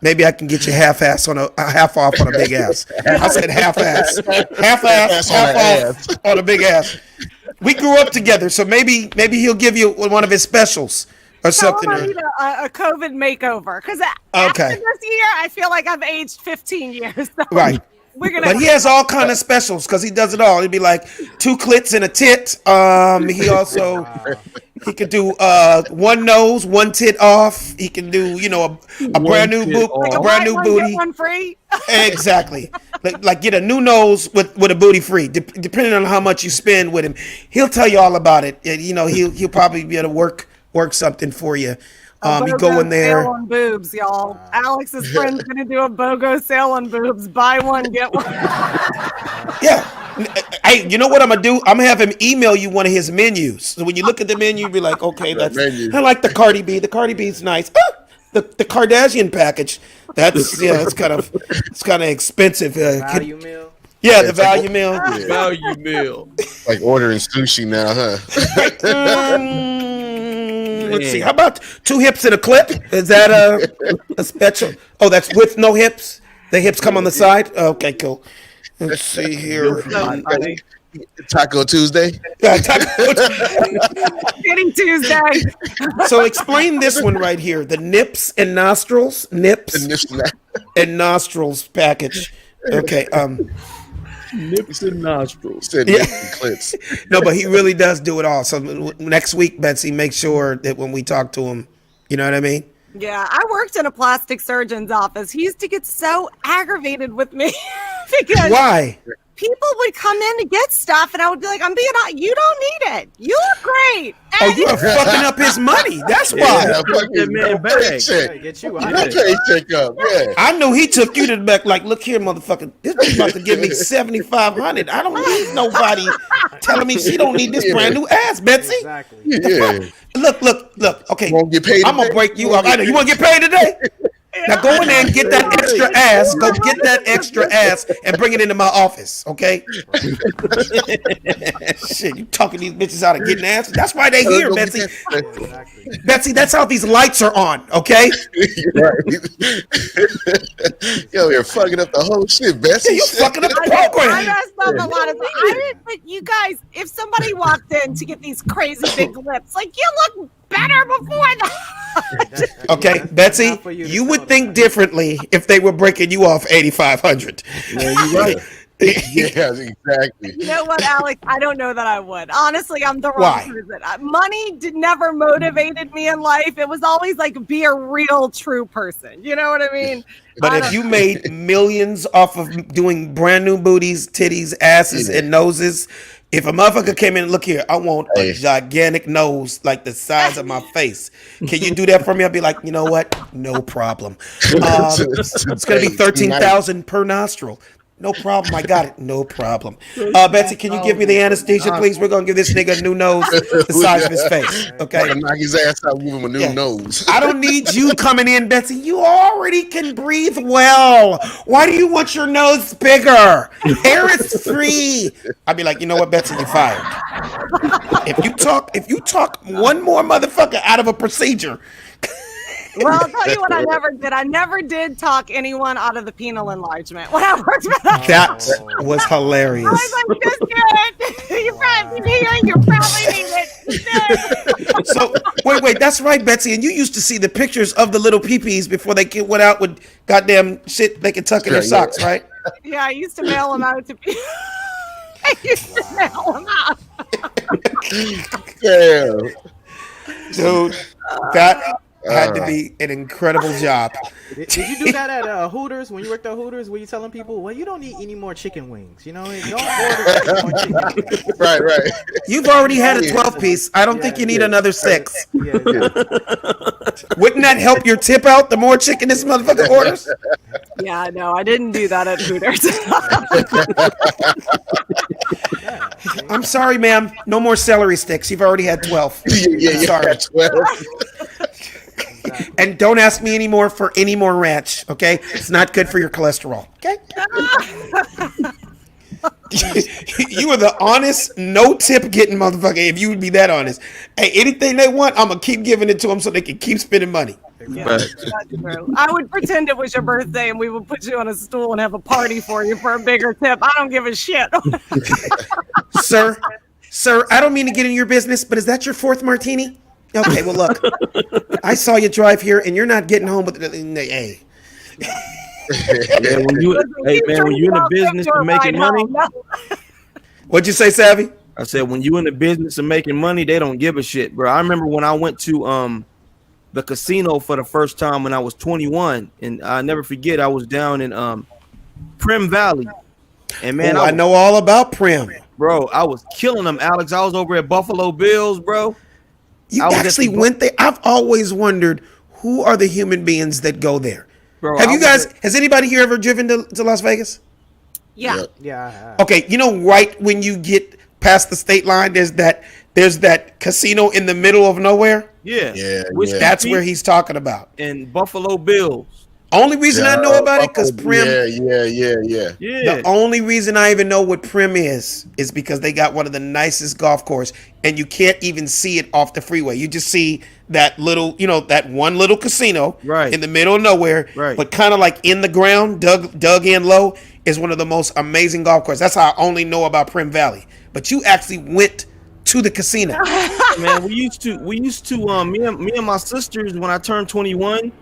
S5: maybe I can get you half off on a big ass. I said half ass off on a big ass. We grew up together, so maybe he'll give you one of his specials or something.
S9: I need a COVID makeover because after this year, I feel like I've aged 15 years. So
S5: right. But he has all kind of specials because he does it all. He'd be like 2 clits and a tit. He also he could do 1 nose, 1 tit off. He can do a brand new booty.
S9: Get one free.
S5: Exactly. Like get a new nose with a booty free. Depending on how much you spend with him, he'll tell you all about it. He'll probably be able to work something for you. You go in there.
S9: Sale on boobs, y'all. Alex's friend's gonna do a BOGO sale on boobs. Buy one, get one.
S5: Yeah. Hey, you know what I'm gonna do? I'm gonna have him email you one of his menus. So when you look at the menu, you'll be like, okay, that's. I like the Cardi B. The Cardi B's nice. The Kardashian package. It's kind of expensive.
S8: Value meal.
S5: Yeah, the value meal.
S7: Value meal.
S6: Like ordering sushi now, huh?
S5: Let's see. How about 2 hips and a clip? Is that a special? Oh, that's with no hips. The hips come on the side. Okay, cool. Let's see here.
S6: Taco Tuesday.
S5: Yeah, Taco
S9: Getting Tuesday.
S5: So explain this one right here: the nips and nostrils, nips and nostrils package. Okay.
S7: Nips and nostrils.
S6: Yeah.
S5: No, but he really does do it all. So next week, Betsy, make sure that when we talk to him, you know what I mean?
S9: Yeah, I worked in a plastic surgeon's office. He used to get so aggravated with me because
S5: why?
S9: People would come in to get stuff, and I would be like, "I'm being honest. You don't need it. You look great."
S5: And you are fucking up his money. That's why.
S8: Get you out.
S6: Yeah.
S5: I knew he took you to the back. Like, look here, motherfucker. This is about to give me $7,500. I don't need nobody telling me she don't need this brand new ass, Betsy.
S8: Exactly.
S6: Yeah.
S5: Look. Okay,
S6: Won't get paid.
S5: I'm gonna break you up. I know you want to get paid today. Now go in there and get that extra ass. Go get that extra ass and bring it into my office, okay? Shit, you talking these bitches out of getting ass? That's why they here, Betsy. Betsy, that's how these lights are on, okay?
S6: Yo, you're fucking up the whole shit, Betsy.
S5: You fucking up the program.
S9: I messed up a lot of things. I didn't think you guys. If somebody walked in to get these crazy big lips, like you look better before that.
S5: Okay, Betsy, you would think differently if they were breaking you off $8,500.
S6: Yeah, you're right. Yeah, exactly.
S9: You know what, Alex? I don't know that I would. Honestly, I'm the wrong person. Money never motivated me in life. It was always like be a real, true person. You know what I mean?
S5: But if you made millions off of doing brand new booties, titties, asses, and noses, if a motherfucker came in and look here, I want a gigantic nose like the size of my face. Can you do that for me? I'll be like, you know what? No problem. It's going to be $13,000 per nostril. No problem. I got it. No problem. Betsy, can you give me the anesthesia, please? We're going to give this nigga a new nose the size of his face. Okay?
S6: Knock his ass out, give him a new nose.
S5: I don't need you coming in, Betsy. You already can breathe well. Why do you want your nose bigger? Air is free. I'd be like, you know what, Betsy, you're fired. If you talk one more motherfucker out of a procedure.
S9: Well, I'll tell you what I never did. I never did talk anyone out of the penal enlargement when I worked for them.
S5: That was hilarious.
S9: I was like, just do it. You probably need it.
S5: So, wait. That's right, Betsy. And you used to see the pictures of the little peepees before they went out with goddamn shit they could tuck in their socks, right?
S9: Yeah, I used to mail them out to people. I used to mail them out.
S6: Damn.
S5: Dude, had to be an incredible job.
S8: Did you do that at Hooters when you worked at Hooters? Were you telling people, well, you don't need any more chicken wings? You know, don't order any more chicken wings.
S6: Right.
S5: You've already had a 12-piece. I don't think you need another 6.
S8: Yeah.
S5: Wouldn't that help your tip out? The more chicken this motherfucker orders.
S9: Yeah, no, I didn't do that at Hooters.
S5: I'm sorry, ma'am. No more celery sticks. You've already had 12. Sorry.
S6: 12.
S5: And don't ask me anymore for any more ranch, okay? It's not good for your cholesterol, okay? You are the honest, no tip getting motherfucker if you would be that honest. Hey, anything they want, I'm going to keep giving it to them so they can keep spending money.
S9: Yeah, that's true. I would pretend it was your birthday and we would put you on a stool and have a party for you for a bigger tip. I don't give a shit.
S5: Sir, I don't mean to get in your business, but is that your 4th martini? Okay, well, look, I saw you drive here and you're not getting home with hey.
S7: When you're in the business of making money.
S5: What'd you say, Savvy?
S7: I said, when you're in the business of making money, they don't give a shit, bro. I remember when I went to the casino for the first time when I was 21, and I never forget, I was down in Prim Valley. And man,
S5: I know all about Prim.
S7: Bro, I was killing them, Alex. I was over at Buffalo Bills, bro.
S5: You actually went there? I've always wondered, who are the human beings that go there? Bro, has anybody here ever driven to Las Vegas?
S9: Yeah.
S8: Yeah.
S5: Okay, you know, right when you get past the state line, there's that casino in the middle of nowhere.
S7: Yeah.
S5: That's where he's talking about.
S7: And Buffalo Bills.
S5: Only reason I know about it because Prim.
S6: Yeah.
S5: The only reason I even know what Prim is because they got one of the nicest golf course, and you can't even see it off the freeway. You just see that little, that one little casino in the middle of nowhere, but kind of like in the ground, dug in low, is one of the most amazing golf courses. That's how I only know about Prim Valley. But you actually went to the casino.
S7: Man, we used to me and my sisters, when I turned 21,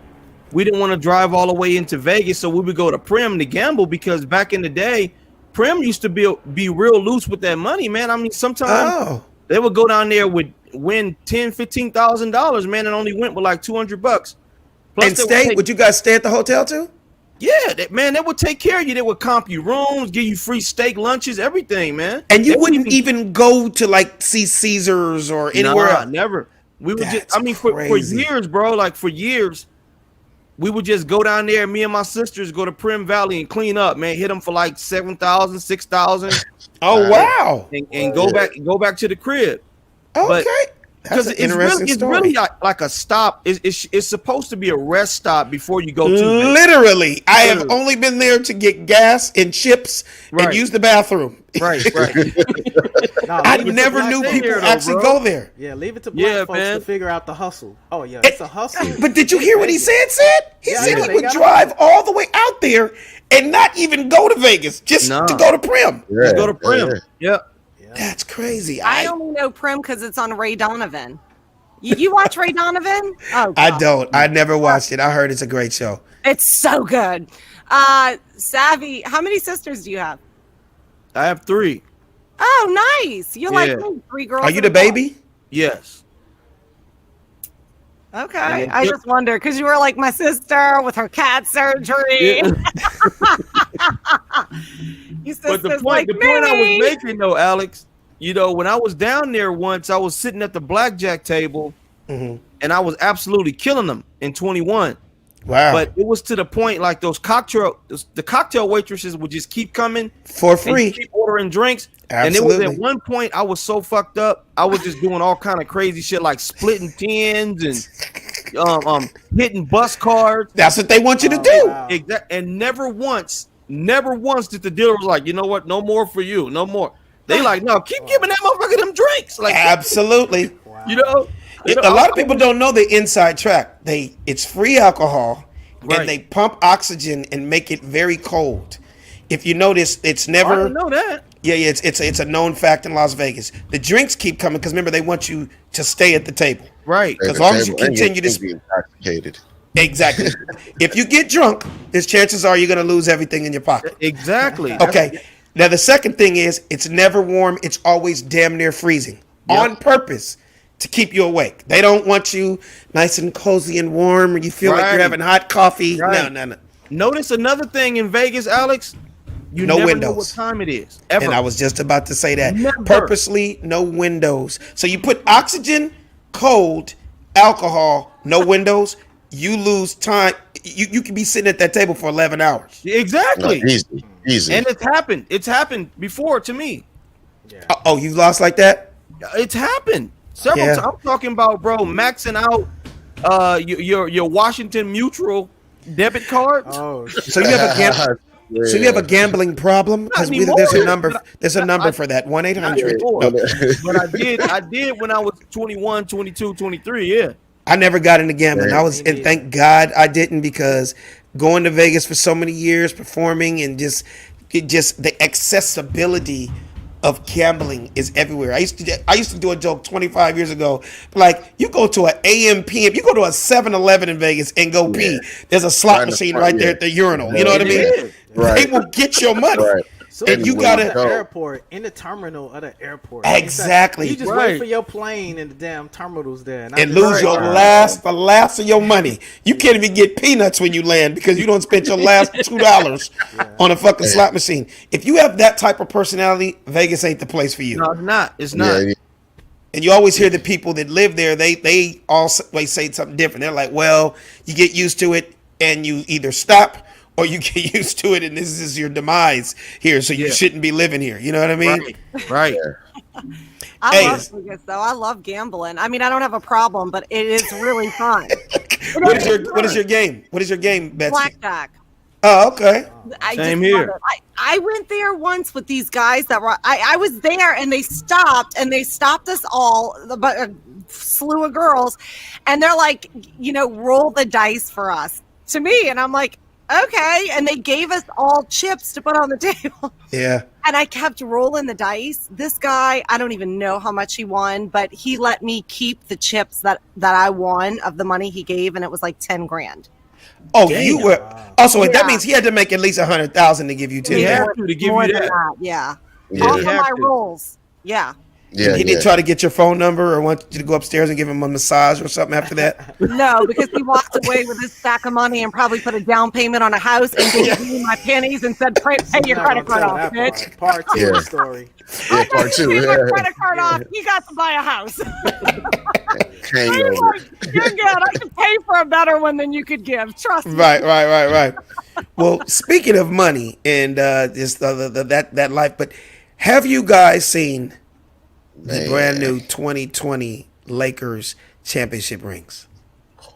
S7: we didn't want to drive all the way into Vegas, so we would go to Prim to gamble, because back in the day, Prim used to be real loose with that money, man. I mean, sometimes they would go down there with win $10,000-$15,000, man, and only went with like $200. Plus,
S5: and would you guys stay at the hotel too?
S7: Yeah, they would take care of you. They would comp you rooms, give you free steak lunches, everything, man.
S5: And you wouldn't even go to like see Caesars or anywhere else?
S7: Never. We would for years, bro, like for years, we would just go down there. Me and my sisters go to Prim Valley and clean up, man. Hit them for like $7,000, $6,000.
S5: Oh wow!
S7: And go back to the crib.
S5: Okay, because
S7: it's really like a stop. It's supposed to be a rest stop before you go to.
S5: Literally, I have only been there to get gas and chips and use the bathroom.
S7: Right.
S5: I never knew people actually go there.
S8: Yeah, leave it to black folks to figure out the hustle. Oh yeah, it's a hustle.
S5: But did you hear what he said? He said he would drive all the way out there and not even go to Vegas, just to go to Prim.
S7: Just go to Prim. Yeah.
S5: That's crazy.
S9: I only know Prim because it's on Ray Donovan. You watch Ray Donovan? Oh, God.
S5: I don't. I never watched it. I heard it's a great show.
S9: It's so good. Savvy, how many sisters do you have?
S7: I have 3.
S9: Oh, nice. You're like me, 3 girls.
S5: Are you the baby?
S7: Yes.
S9: Okay. I just wonder, because you were like my sister with her cat surgery.
S7: Yeah. But the point I was making, though, Alex, when I was down there once, I was sitting at the blackjack table, and I was absolutely killing them in 21.
S5: Wow.
S7: But it was to the point, like the cocktail waitresses would just keep coming
S5: for free,
S7: keep ordering drinks.
S5: Absolutely.
S7: And it was at one point I was so fucked up, I was just doing all kind of crazy shit, like splitting tins and hitting bus cards.
S5: That's what they want you to do.
S7: Wow. Exactly. And never once did the dealer was like, you know what, no more for you, no more. They like, no, keep giving that motherfucker them drinks. Like,
S5: absolutely.
S7: Wow.
S5: A lot of people don't know the inside track. It's free alcohol, and they pump oxygen and make it very cold. If you notice, it's never.
S7: I didn't know that.
S5: Yeah, it's a known fact in Las Vegas. The drinks keep coming because remember they want you to stay at the table.
S7: Right.
S5: As long as you continue to be
S6: intoxicated.
S5: Exactly. If you get drunk, there's chances are you're going to lose everything in your pocket.
S7: Exactly.
S5: Okay. Now the second thing is it's never warm. It's always damn near freezing on purpose to keep you awake. They don't want you nice and cozy and warm, and you feel like
S7: Right.
S5: you're having hot coffee.
S7: Right.
S5: No.
S7: Notice another thing in Vegas, Alex. You
S5: No
S7: never know
S5: windows.
S7: what time it is. Ever.
S5: And I was just about to say that.
S7: Never.
S5: Purposely, no windows. So you put oxygen, cold, alcohol, no windows, you lose time. You can be sitting at that table for 11 hours.
S7: Exactly.
S6: Easy.
S7: And it's happened. It's happened before to me.
S5: Oh, you've lost like that?
S7: It's happened several
S5: Yeah.
S7: times. I'm talking about, bro, maxing out your Washington Mutual debit card.
S8: Oh,
S5: So you have a So you have a gambling problem? Because
S7: Not
S5: there's a
S7: anymore.
S5: number. There's a number for that. 1-800.
S7: Not
S5: No.
S7: anymore. But I did when I was 21, 22, 23. Yeah.
S5: I never got into gambling.
S6: Yeah.
S5: And thank God I didn't, because going to Vegas for so many years, performing, and just the accessibility of gambling is everywhere. I used to do a joke 25 years ago, like, you go to an AM PM, you go to a 7-Eleven in Vegas and go pee. There's a slot machine right there at the urinal. You know what I mean?
S6: Right.
S5: They will get your money.
S6: Right.
S8: So
S5: And you
S8: got
S5: gotta
S8: the airport in the terminal of the airport.
S5: Exactly.
S8: You just
S7: Right.
S8: wait for your plane in the damn terminals there,
S5: and lose your the last of your money. You can't even get peanuts when you land because you don't spend your last $2 on a fucking slot machine. If you have that type of personality, Vegas ain't the place for you.
S7: No, it's not. It's not.
S6: Yeah.
S5: And you always hear the people that live there, they always say something different. They're like, well, you get used to it and you either stop or you get used to it and this is your demise here, so you shouldn't be living here. You know what I mean?
S7: Right.
S9: I love Vegas, though. I love gambling. I mean, I don't have a problem, but it is really fun.
S5: What is your game? What is your game, Betsy?
S9: Blackjack.
S5: Oh, okay.
S7: Same here.
S9: love it. I went there once with these guys that were. I was there and they stopped us all, but a slew of girls, and they're like, roll the dice for us to me, and I'm like, okay, and they gave us all chips to put on the table.
S5: Yeah.
S9: And I kept rolling the dice. This guy, I don't even know how much he won, but he let me keep the chips that I won of the money he gave, and it was like 10 grand.
S5: Oh, you were. Also, that means he had to make at least 100,000 to give you 10.
S7: He had to give
S9: More
S7: you
S9: than
S7: that.
S9: Yeah.
S6: Yeah.
S9: Off
S7: He
S9: of
S7: had
S9: my
S7: to.
S9: rolls. Yeah.
S6: Yeah,
S5: He didn't try to get your phone number or want you to go upstairs and give him a massage or something after that?
S9: No, because he walked away with his stack of money and probably put a down payment on a house and gave me my pennies and said, pay your credit card off, bitch.
S8: Part two of the story.
S6: Yeah, part two.
S9: Pay my
S6: Yeah.
S9: credit card off. He got to buy a house.
S6: Hangover.
S9: You're good. I can pay for a better one than you could give. Trust me.
S5: Right. Well, speaking of money and just that life, but have you guys seen the brand new 2020 Lakers championship rings?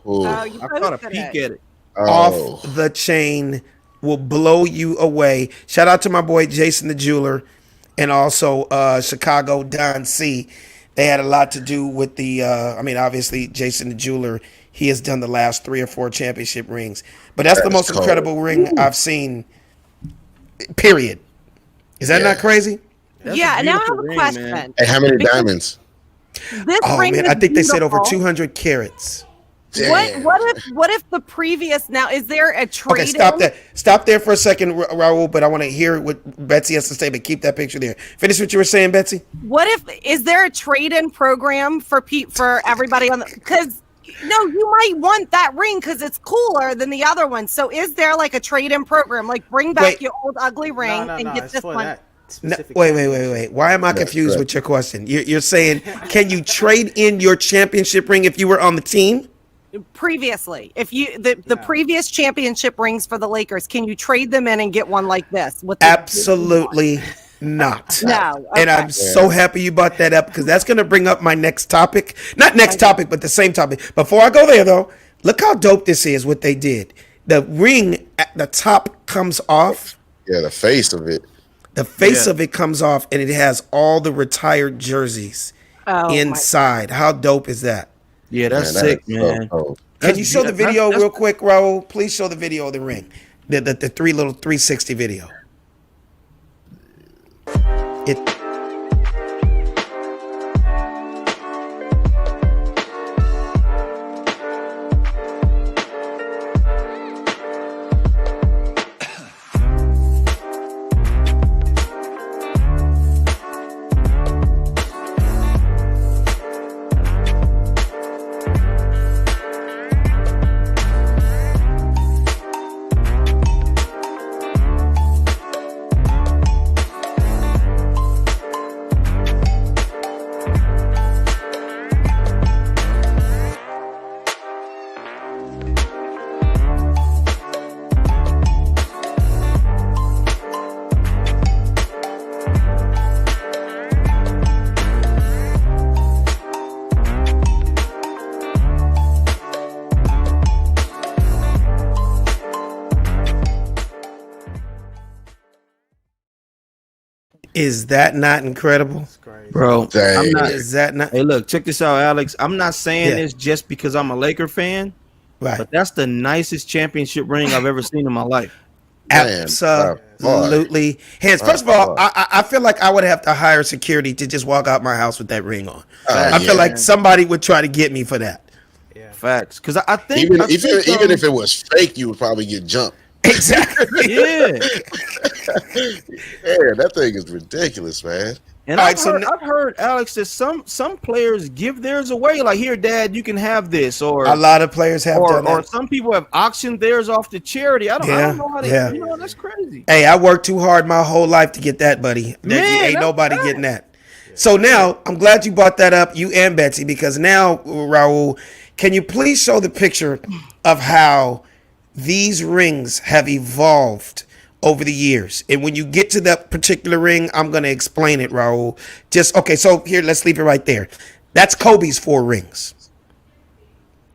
S6: Ooh.
S9: Oh, you
S7: I caught a
S9: posted
S7: peek
S9: it.
S7: at it.
S5: Off the chain, will blow you away. Shout out to my boy Jason the Jeweler and also Chicago Don C. They had a lot to do with the obviously Jason the Jeweler, he has done the last 3 or 4 championship rings. But that's the most incredible ring I've seen, period. Is that not crazy?
S7: That's
S9: Yeah,
S7: a
S9: and now I have
S7: beautiful
S9: a
S7: ring,
S9: question.
S7: man.
S6: Hey, how many diamonds?
S9: This
S5: Oh
S9: ring
S5: man,
S9: is
S5: I think they said over
S9: beautiful.
S5: 200 carats.
S9: What if the previous, now is there a trade?
S5: Okay, stop there for a second, Raul, but I want to hear what Betsy has to say, but keep that picture there. Finish what you were saying, Betsy.
S9: Is there a trade-in program for everybody on the, because you might want that ring because it's cooler than the other one. So is there like a trade-in program? Like bring back your old ugly ring and get this one.
S5: No, wait. Why am I confused with your question? You're saying, can you trade in your championship ring if you were on the team?
S9: Previously, if you the previous championship rings for the Lakers, can you trade them in and get one like this?
S5: Absolutely not.
S9: No.
S5: And I'm so happy you brought that up because that's going to bring up my next topic. Not next topic, but the same topic. Before I go there, though, look how dope this is, what they did. The ring at the top comes off.
S6: Yeah, the face of it.
S5: The face of it comes off, and it has all the retired jerseys inside. How dope is that?
S7: Yeah, that's sick, man.
S5: Can you show the video real quick, Raul? Please show the video of the ring. The 360 video. Is that not incredible?
S8: That's crazy.
S7: Bro, I'm not.
S5: Is that not?
S7: Hey, look, check this out, Alex. I'm not saying
S5: Yeah.
S7: this just because I'm a Laker fan,
S5: Right.
S7: but that's the nicest championship ring I've ever seen in my life.
S6: Man,
S5: Absolutely. Hands. First of all, I feel like I would have to hire security to just walk out my house with that ring on. I feel like somebody would try to get me for that.
S8: Yeah.
S7: Facts. Because I think
S6: even if it was fake, you would probably get jumped.
S5: Exactly.
S7: Yeah.
S6: Yeah, that thing is ridiculous, man.
S7: And I've heard, Alex, that some players give theirs away. Like, here, Dad, you can have this. Or
S5: a lot of players have done that.
S7: Or some people have auctioned theirs off to charity. I don't know how they. You know, that's crazy.
S5: Hey, I worked too hard my whole life to get that, buddy. Ain't nobody getting that. So now, I'm glad you brought that up, you and Betsy, because now, Raul, can you please show the picture of how these rings have evolved over the years? And when you get to that particular ring, I'm going to explain it, Raul. So here, let's leave it right there. That's Kobe's 4 rings.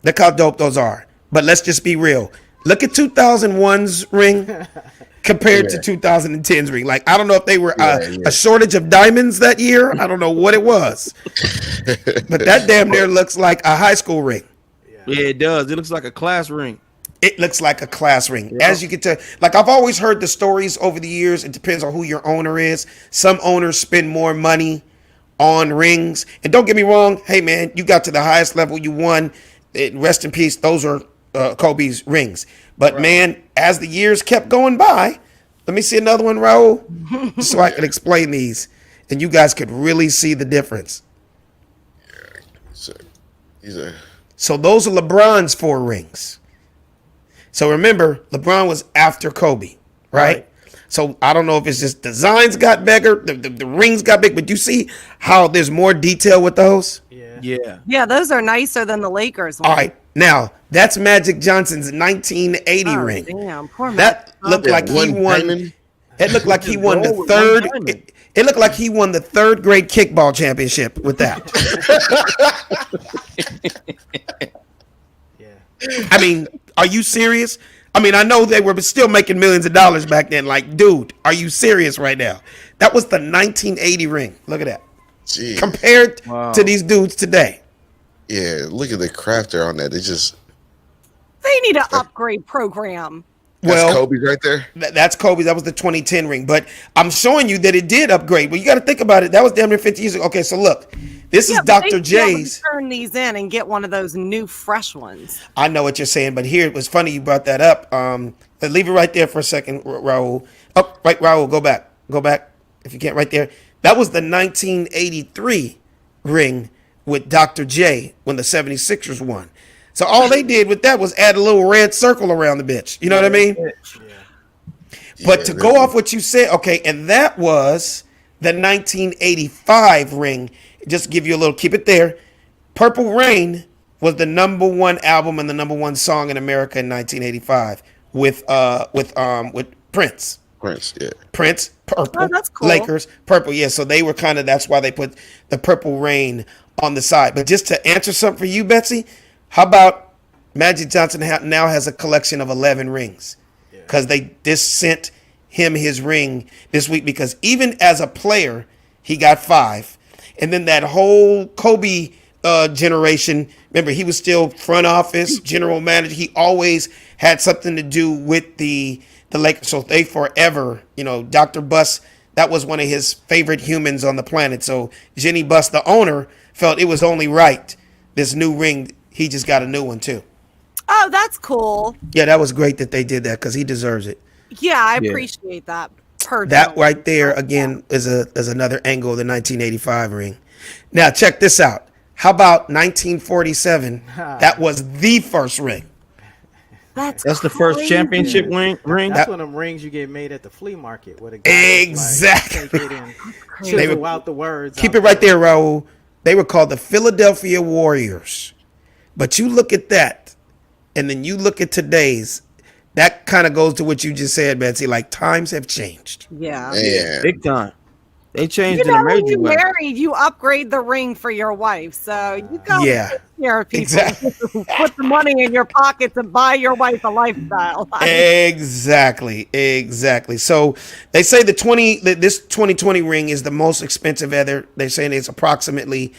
S5: Look how dope those are. But let's just be real. Look at 2001's ring compared to 2010's ring. Like, I don't know if they were a shortage of diamonds that year. I don't know what it was. But that damn near looks like a high school ring.
S7: Yeah, it does. It looks like a class ring.
S5: It looks like a class ring. Yeah. As you can tell, like I've always heard the stories over the years. It depends on who your owner is. Some owners spend more money on rings. And don't get me wrong. Hey, man, you got to the highest level. You won. Rest in peace. Those are Kobe's rings. But, man, as the years kept going by, let me see another one, Raul, so I can explain these. And you guys could really see the difference. So those are LeBron's 4 rings. So remember, LeBron was after Kobe, right? So I don't know if it's just designs got bigger, the rings got big, but you see how there's more detail with those?
S9: Yeah, those are nicer than the Lakers one.
S5: All right, now that's Magic Johnson's 1980 ring.
S9: Damn, poor
S5: that looked like he won. It looked like he won the third. It looked like he won the 3rd grade kickball championship with that. I mean, are you serious? I mean, I know they were still making millions of dollars back then. Like, dude, are you serious right now? That was the 1980 ring. Look at that.
S6: Jeez.
S5: Compared to these dudes today.
S6: Yeah, look at the crafter on that.
S9: They need an upgrade program.
S6: That's Kobe's right there?
S5: That's Kobe's. That was the 2010 ring. But I'm showing you that it did upgrade. But you got to think about it. That was damn near 50 years ago. Okay, so look. This is Dr. J's.
S9: Turn these in and get one of those new fresh ones.
S5: I know what you're saying, but here it was funny you brought that up. Leave it right there for a second, Raul. Oh, right, Raul, go back. If you can't, right there. That was the 1983 ring with Dr. J when the 76ers won. So all they did with that was add a little red circle around the bitch. You know what I mean? But to go off what you said, okay, and that was the 1985 ring. Just to give you a little, keep it there. Purple Rain was the #1 album and the #1 song in America in 1985 with Prince. Prince, Purple,
S9: that's cool.
S5: Lakers, Purple. Yeah, so they were that's why they put the Purple Rain on the side. But just to answer something for you, Betsy, how about Magic Johnson now has a collection of 11 rings? Because they just sent him his ring this week because even as a player, he got 5. And then that whole Kobe generation, remember, he was still front office, general manager. He always had something to do with the Lakers. So they forever, Dr. Buss, that was one of his favorite humans on the planet. So Jenny Buss, the owner, felt it was only right. This new ring, he just got a new one too.
S9: Oh, that's cool.
S5: Yeah, that was great that they did that because he deserves it.
S9: Yeah, I appreciate that.
S5: That right there, again, is another angle of the 1985 ring. Now, check this out. How about 1947? That was the first ring.
S9: That's
S7: the first championship ring.
S8: That's one of them rings you get made at the flea market. With a
S5: exactly.
S8: Take it and chisel out the words.
S5: Keep it right there, Raul. They were called the Philadelphia Warriors. But you look at that, and then you look at today's. That kind of goes to what you just said, Betsy. Like, times have changed.
S9: Yeah.
S6: Yeah.
S7: Big time. They changed
S9: You
S7: in a
S9: know, when
S7: major
S9: you
S7: way.
S9: married, you upgrade the ring for your wife. So you gotta take care of people.
S5: Exactly.
S9: Put the money in your pockets and buy your wife a lifestyle.
S5: Exactly. So they say this 2020 ring is the most expensive ever. They're saying it's approximately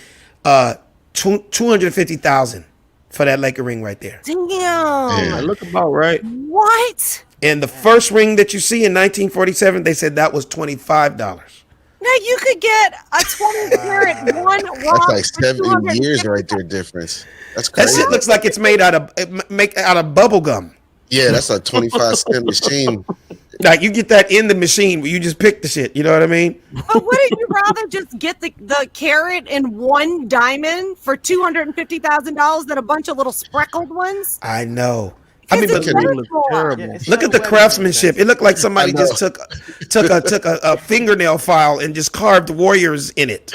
S5: 250,000 for that Laker ring right there.
S9: Damn.
S7: That look about right.
S9: What?
S5: And the first ring that you see in 1947, they said that was $25.
S9: Now you could get a 20 karat one
S6: That's
S9: rock
S6: like
S9: for
S6: 70 years
S9: 250.
S6: right there difference. That's
S5: That
S6: crazy.
S5: shit looks like it's made out of bubble gum.
S6: Yeah, that's a 25-cent machine.
S5: Like you get that in the machine where you just pick the shit. You know what I mean?
S9: But wouldn't you rather just get the carat in one diamond for $250,000 than a bunch of little speckled ones?
S5: I know. I mean,
S9: It's
S5: but
S7: terrible.
S5: look at the craftsmanship. It looked like somebody just took a fingernail file and just carved warriors in it.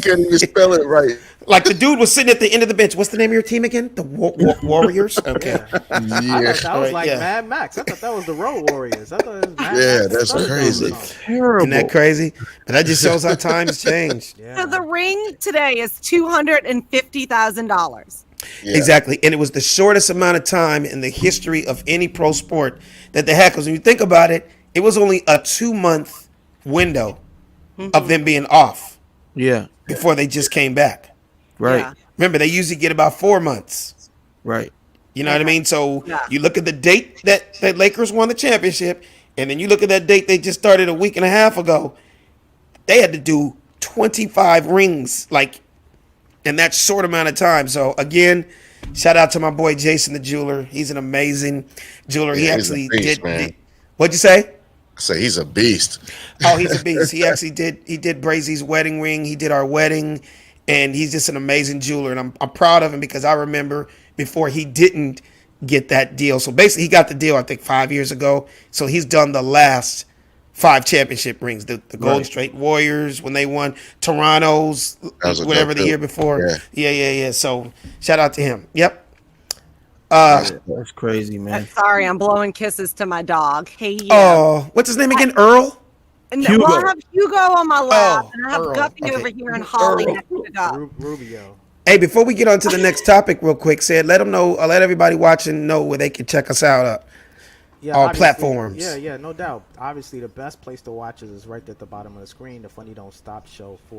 S6: Couldn't even spell it right.
S5: Like the dude was sitting at the end of the bench. What's the name of your team again? The Warriors? Okay.
S8: I thought that was like
S5: Yeah.
S8: Mad Max. I thought that was the Road Warriors. I thought it was Mad
S6: Yeah,
S8: Max.
S6: that's crazy.
S7: Terrible.
S5: Isn't that crazy? But that just shows how times change.
S9: So the ring today is $250,000.
S6: Yeah.
S5: Exactly. And it was the shortest amount of time in the history of any pro sport that they had. Because when you think about it, it was only a 2-month window of them being off
S7: Yeah.
S5: before they just came back.
S7: Right.
S9: Yeah.
S5: Remember, they usually get about 4 months.
S7: Right.
S5: You know what I mean? So
S9: Yeah.
S5: you look at the date that Lakers won the championship, and then you look at that date they just started a week and a half ago. They had to do 25 rings, like, in that short amount of time. So again, shout out to my boy Jason the jeweler. He's an amazing jeweler.
S6: Yeah,
S5: He
S6: he's a
S5: actually
S6: beast, man.
S5: What'd you say?
S6: I say he's a beast.
S5: Oh, he's a beast. He actually did Brazy's wedding ring. He did our wedding, and he's just an amazing jeweler. And I'm proud of him because I remember before he didn't get that deal. So basically, he got the deal I think 5 years ago. So he's done the last 5 championship rings. The Golden State Warriors when they won Toronto's whatever the year before. Yeah. So shout out to him. Yep.
S7: That's crazy, man.
S9: Sorry, I'm blowing kisses to my dog. Hey,
S5: Oh, what's his name again? Earl?
S9: No, well, I have Hugo on my lap,
S5: Oh,
S9: and I have
S5: Earl.
S9: Guppy
S5: Okay.
S9: over here and Holly next to Gup.
S8: Rubio.
S5: Hey, before we get on to the next topic real quick, let them know, let everybody watching know where they can check us out all
S8: obviously,
S5: platforms.
S8: Yeah, no doubt. Obviously, the best place to watch us is right at the bottom of the screen, the Funny Don't Stop Show /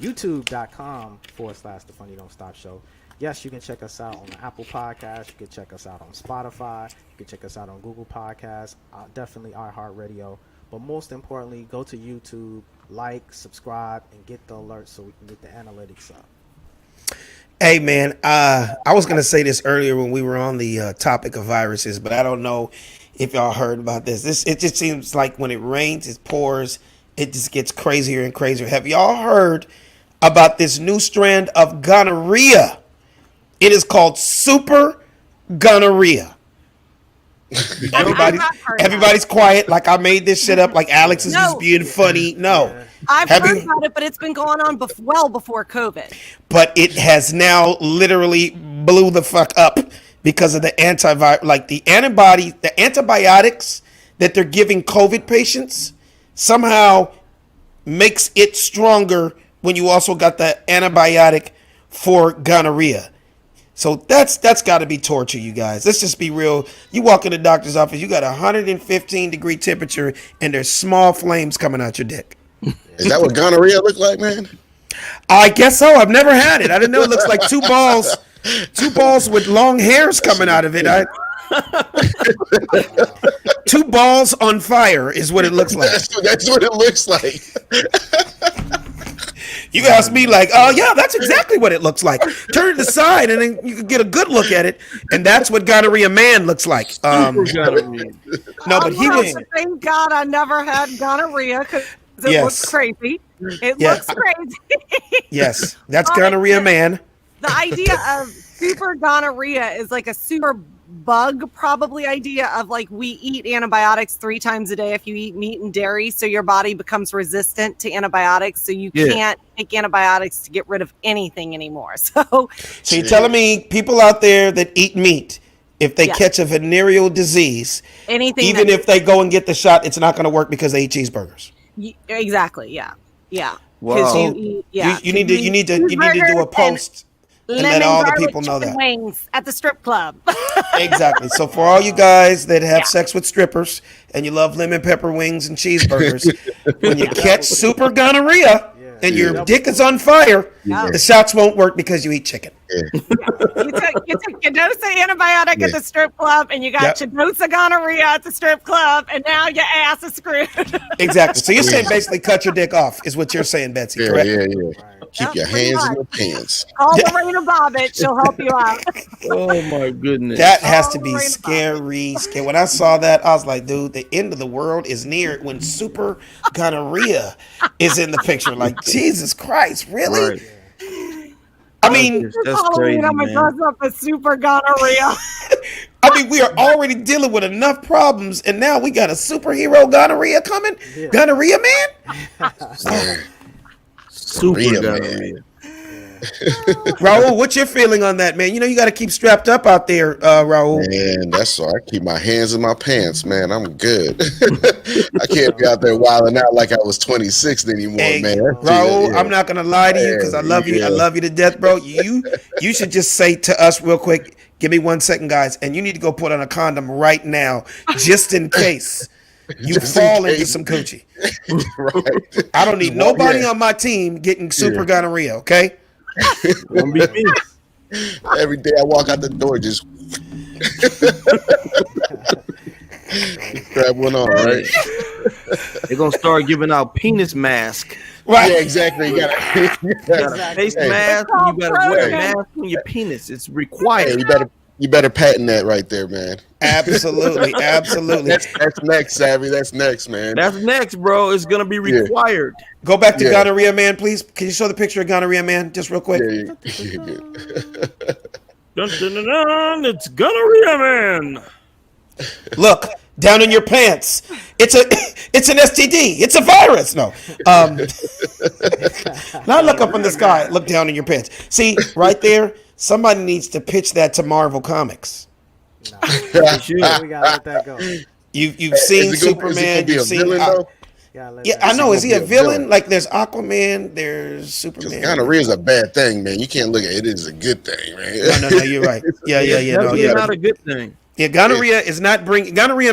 S8: YouTube.com/the Funny Don't Stop Show. Yes, you can check us out on the Apple Podcast. You can check us out on Spotify. You can check us out on Google Podcasts. Definitely iHeartRadio. But most importantly, go to YouTube, like, subscribe, and get the alerts so we can get the analytics up.
S5: Hey, man, I was going to say this earlier when we were on the topic of viruses, but I don't know if y'all heard about this. It just seems like when it rains, it pours, it just gets crazier and crazier. Have y'all heard about this new strand of gonorrhea? It is called super gonorrhea. Everybody's quiet, like I made this shit up, like Alex is just being funny. No.
S9: I've heard about it, but it's been going on well before COVID.
S5: But it has now literally blew the fuck up because of the the antibiotics that they're giving COVID patients somehow makes it stronger when you also got the antibiotic for gonorrhea. So that's got to be torture, you guys. Let's just be real. You walk in the doctor's office, you got 115-degree temperature, and there's small flames coming out your dick.
S6: Is that what gonorrhea look like, man?
S5: I guess so. I've never had it. I didn't know it looks like two balls with long hairs coming out of it. Two balls on fire is what it looks like.
S6: That's what it looks like.
S5: You ask me like, oh yeah, that's exactly what it looks like. Turn it to the side and then you can get a good look at it. And that's what gonorrhea man looks like. No, but he was.
S9: Thank God I never had gonorrhea because it looks crazy. It looks crazy.
S5: Yes, that's gonorrhea man.
S9: The idea of super gonorrhea is like a super bug probably idea of like we eat antibiotics 3 times a day if you eat meat and dairy, so your body becomes resistant to antibiotics, so you can't take antibiotics to get rid of anything anymore. So
S5: you're telling me people out there that eat meat, if they catch a venereal disease,
S9: anything,
S5: even if they go and get the shot, it's not going to work because they eat cheeseburgers.
S9: Exactly. Yeah. Yeah.
S7: Wow.
S5: So you need to do a post and let
S9: lemon
S5: all the
S9: garlic
S5: people know
S9: chicken
S5: that.
S9: wings at the strip club.
S5: Exactly. So for all you guys that have
S9: Yeah.
S5: sex with strippers and you love lemon pepper wings and cheeseburgers, when you catch super gonorrhea and your dick is on fire, the shots won't work because you eat chicken.
S9: You took your dose of antibiotic at the strip club, and you got your dose of gonorrhea at the strip club, and now your ass is screwed.
S5: Exactly. So you're saying basically cut your dick off is what you're saying, Betsy, correct?
S6: Yeah. Keep your hands in your pants.
S9: Call Lorena Bobbitt. She'll help you out.
S7: Oh, my goodness.
S5: That has to be scary. When I saw that, I was like, dude, the end of the world is near when super gonorrhea is in the picture. Like, Jesus Christ, really?
S7: Right.
S5: I mean,
S7: that's
S9: Halloween,
S7: crazy,
S9: I'm gonna
S7: man.
S9: dress up as super gonorrhea.
S5: I mean, we are already dealing with enough problems, and now we got a superhero gonorrhea coming? Gonorrhea man?
S7: Super
S6: Real,
S7: gonorrhea.
S5: Raul, what's your feeling on that, man? You know, you got to keep strapped up out there, Raul.
S6: Man, that's all. I keep my hands in my pants, man. I'm good. I can't be out there wilding out like I was 26 anymore, man.
S5: Raul, I'm not gonna lie to you because I love you. I love you to death, bro. You should just say to us real quick. Give me 1 second, guys, and you need to go put on a condom right now, just in case you fall into some coochie.
S6: Right.
S5: I don't need nobody on my team getting super gonorrhea. Okay.
S7: Won't be me.
S6: Every day I walk out the door, just grab one on, right?
S7: They're gonna start giving out penis mask.
S5: Right.
S6: Yeah, exactly. You got
S7: a face mask. And you gotta wear a mask on your penis. It's required.
S6: You better patent that right there, man.
S5: Absolutely.
S6: That's next, Savvy. That's next, man.
S7: That's next, bro. It's gonna be required.
S5: Go back to gonorrhea man, please. Can you show the picture of gonorrhea man just real quick?
S7: Dun, dun, dun, dun, it's gonorrhea man.
S5: Look down in your pants. It's an STD. It's a virus. No. Not look up in the sky. Look down in your pants. See right there. Somebody needs to pitch that to Marvel Comics.
S8: We gotta let that go.
S5: You've seen Superman. You've seen. I know. Is he a villain? Like there's Aquaman. There's Superman.
S6: Gonorrhea is a bad thing, man. You can't look at it. It is a good thing, man.
S5: No. You're right. Yeah. No,
S7: it's not a good thing.
S5: Yeah, gonorrhea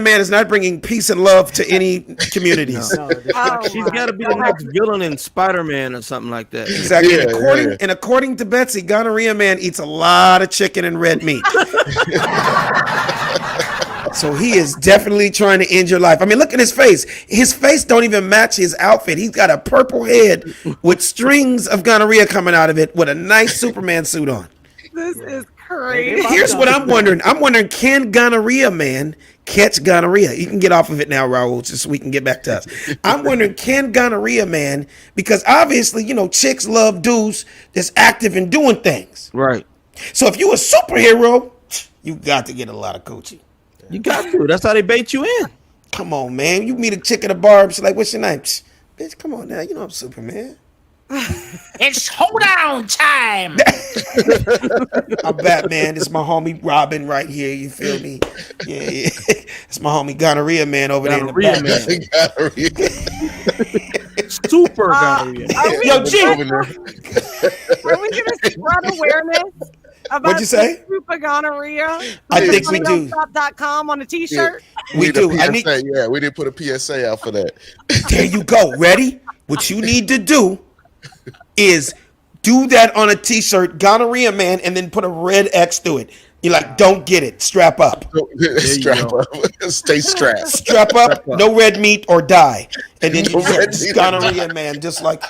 S5: man is not bringing peace and love to any communities.
S7: She's got to be the next villain in Spider-Man or something like that.
S5: Exactly. And according to Betsy, gonorrhea man eats a lot of chicken and red meat. So he is definitely trying to end your life. I mean, look at his face. His face don't even match his outfit. He's got a purple head with strings of gonorrhea coming out of it with a nice Superman suit on.
S9: This is crazy.
S5: Here's what I'm wondering. Can gonorrhea man catch gonorrhea? You can get off of it now, Raul, just so we can get back to us. I'm wondering, can gonorrhea man, because obviously, chicks love dudes that's active and doing things.
S7: Right.
S5: So if you a superhero, you got to get a lot of coochie.
S7: You got to. That's how they bait you in.
S5: Come on, man. You meet a chick at a bar, she's like, what's your name? Bitch, come on now. You know I'm Superman.
S3: It's showdown time.
S5: I'm Batman. It's my homie Robin right here. You feel me? Yeah. It's my homie Gonorrhea Man over there in the back.
S7: Super gonorrhea.
S5: Yo, G.
S9: Are we going to spread awareness about
S5: What'd you say?
S9: super gonorrhea?
S5: I think we do.
S9: Stop.com on a t-shirt?
S5: Yeah, we do.
S6: We didn't put a PSA out for that.
S5: There you go. Ready? What you need to do is do that on a t-shirt, gonorrhea man, and then put a red X through it. You're like, don't get it. Strap up.
S6: Strap up. Stay strapped.
S5: Strap up. No red meat or die. And then you get gonorrhea man, just like.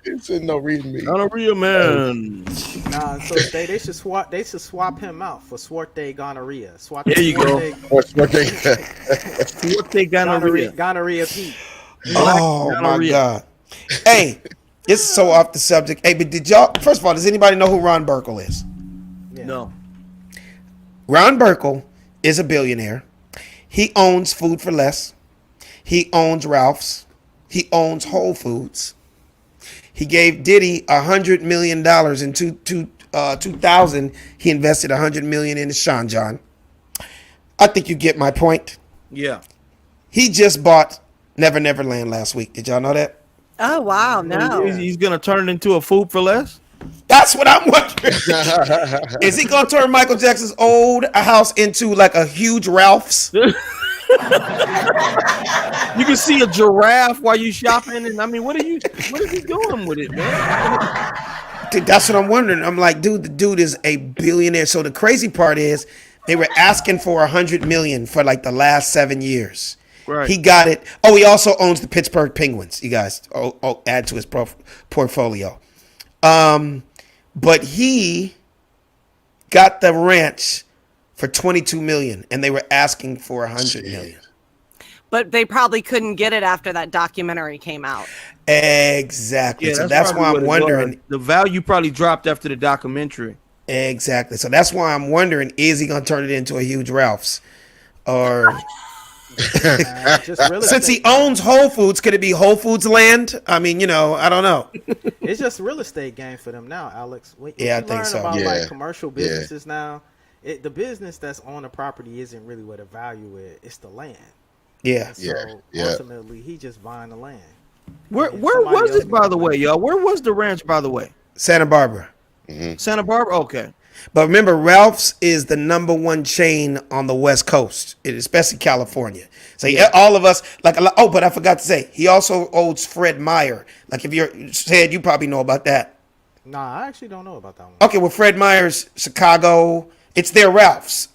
S6: It's no reading me.
S7: Gonorrhea man.
S8: Nah, so they should swap. They should swap him out for Swarte gonorrhea.
S7: There you go.
S8: Swarte gonorrhea. Gonorrhea Pete.
S5: Oh my God. Hey, this is so off the subject. Hey, but did y'all, first of all, does anybody know who Ron Burkle is?
S8: Yeah.
S7: No.
S5: Ron Burkle is a billionaire. He owns Food for Less. He owns Ralph's. He owns Whole Foods. He gave Diddy $100 million in 2000. He invested $100 million in Sean John. I think you get my point.
S7: Yeah.
S5: He just bought Never Never Land last week. Did y'all know that?
S9: Oh wow, no.
S7: He's gonna turn it into a food for less.
S5: That's what I'm wondering. Is he gonna turn Michael Jackson's old house into like a huge Ralph's?
S7: You can see a giraffe while you shopping, and I mean, what is he doing with it, man?
S5: Dude, that's what I'm wondering. I'm like, dude, the dude is a billionaire. So the crazy part is, they were asking for $100 million for like the last 7 years.
S7: Right.
S5: He got it. Oh, he also owns the Pittsburgh Penguins. You guys, add to his portfolio. But he got the ranch for $22 million, and they were asking for $100 million.
S9: But they probably couldn't get it after that documentary came out.
S5: Exactly.
S7: Yeah,
S5: so that's why I'm wondering.
S7: The value probably dropped after the documentary.
S5: Exactly. So that's why I'm wondering: is he going to turn it into a huge Ralph's, or since he owns Whole Foods, could it be Whole Foods Land? I mean, I don't know.
S8: It's just real estate game for them now, Alex. When
S5: Yeah, I
S8: you
S5: think
S8: learn
S5: so.
S8: about
S6: Yeah.
S8: like commercial businesses now, the business that's on the property isn't really where the value is. It's the land.
S5: Yeah.
S8: So ultimately, he just buying the land.
S7: Where
S8: And
S7: was
S8: somebody
S7: it,
S8: else
S7: by
S8: can
S7: the way, y'all? Where was the ranch, by the way?
S5: Santa Barbara.
S7: Santa Barbara. Okay.
S5: But remember, Ralph's is the #1 chain on the West Coast, especially California. So all of us, but I forgot to say, he also owns Fred Meyer. Like if you're said, you probably know about that.
S8: Nah, I actually don't know about that one.
S5: Okay, well, Fred Meyer's Chicago, it's their Ralph's.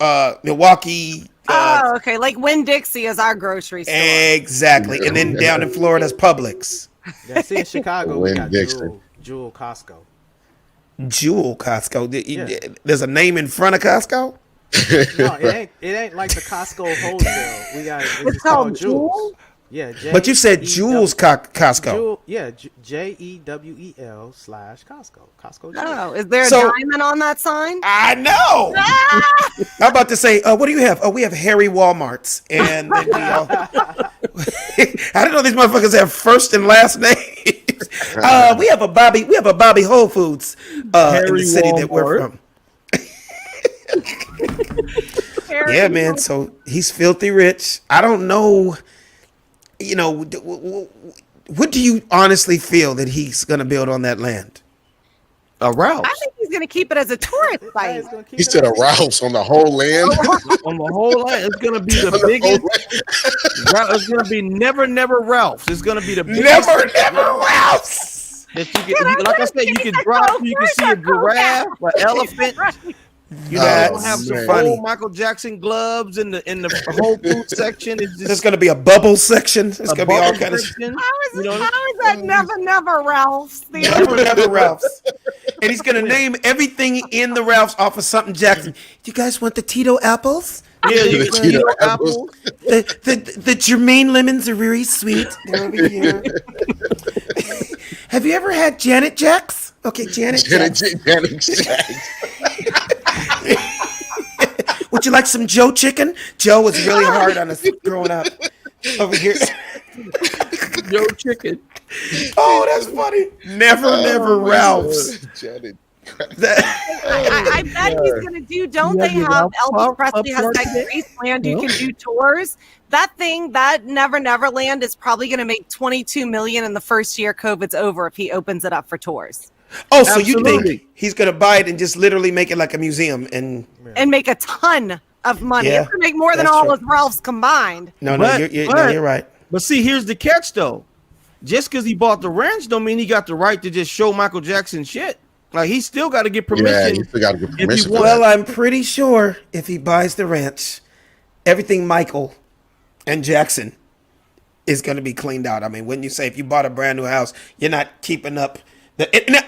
S5: Milwaukee.
S9: Oh, okay. Like Winn-Dixie is our grocery store.
S5: Exactly. And then down in Florida's Publix.
S8: Yeah, see, in Chicago, we got
S6: Winn-Dixie.
S8: Jewel Costco.
S5: Jewel Costco. There's a name in front of Costco?
S8: No, it ain't like the Costco wholesale. It's called Jewels. Yeah,
S5: but you said Jewel's Costco.
S8: Jewel, yeah, JEWEL /Costco. Costco. Jewel.
S9: Oh, is there a
S5: So-
S9: diamond on that sign?
S5: I know. I'm about to say, what do you have? Oh, we have Harry Walmarts, and then I didn't know these motherfuckers have first and last names. We have a Bobby Whole Foods in the city that we're from. Yeah, man. So he's filthy rich. I don't know. What do you honestly feel that he's going to build on that land? A Ralph's.
S9: I think he's going to keep it as a tourist site.
S6: He said a Ralph's on the whole land.
S7: On the whole land, it's going to be the biggest. It's going to be Never Ralph's. It's going to be the biggest.
S5: Never Ralph's.
S7: That you can, like I said, you can drive. You can see a giraffe, an elephant. You
S5: That's
S7: have some
S5: funny.
S7: old Michael Jackson gloves in the Whole Foods section. It's just
S5: There's going to be a bubble section. It's going to be all kind of
S7: section.
S9: How is that Never Ralph's?
S5: Never Ralph's. And he's going to name everything in the Ralph's off of something Jackson. Do you guys want the Tito apples?
S7: Yeah, you
S6: The
S7: can
S6: Tito
S7: Tito
S6: apples.
S7: apples.
S5: The Jermaine lemons are very sweet. They're over here. Have you ever had Janet Jacks? Okay, Janet Jacks.
S6: Janet Jacks.
S5: Would you like some Joe chicken? Joe was really hard on us growing up. Over here.
S7: Yo, chicken.
S5: Oh, that's funny. Never Ralph's.
S6: Janet.
S9: I bet he's going to do, don't they have, Elvis Presley has that Graceland, you can do tours. That thing, that Never Land is probably going to make $22 million in the first year COVID's over if he opens it up for tours.
S5: Oh, so you
S7: Absolutely.
S5: think he's going to buy it and just literally make it like a museum and
S9: And make a ton of money.
S5: Yeah,
S9: It's going to make more than
S5: that's
S9: all
S5: true.
S9: of Ralph's combined.
S5: No,
S7: But-
S5: you're right.
S7: But see, here's the catch, though. Just because he bought the ranch don't mean he got the right to just show Michael Jackson shit. Like, he still got to get
S6: Yeah,
S7: permission.
S6: you still got to get
S7: If
S6: permission
S7: you
S6: for
S5: Well,
S6: that.
S5: I'm pretty sure if he buys the ranch, everything Michael and Jackson is going to be cleaned out. I mean, wouldn't you say if you bought a brand new house, you're not keeping up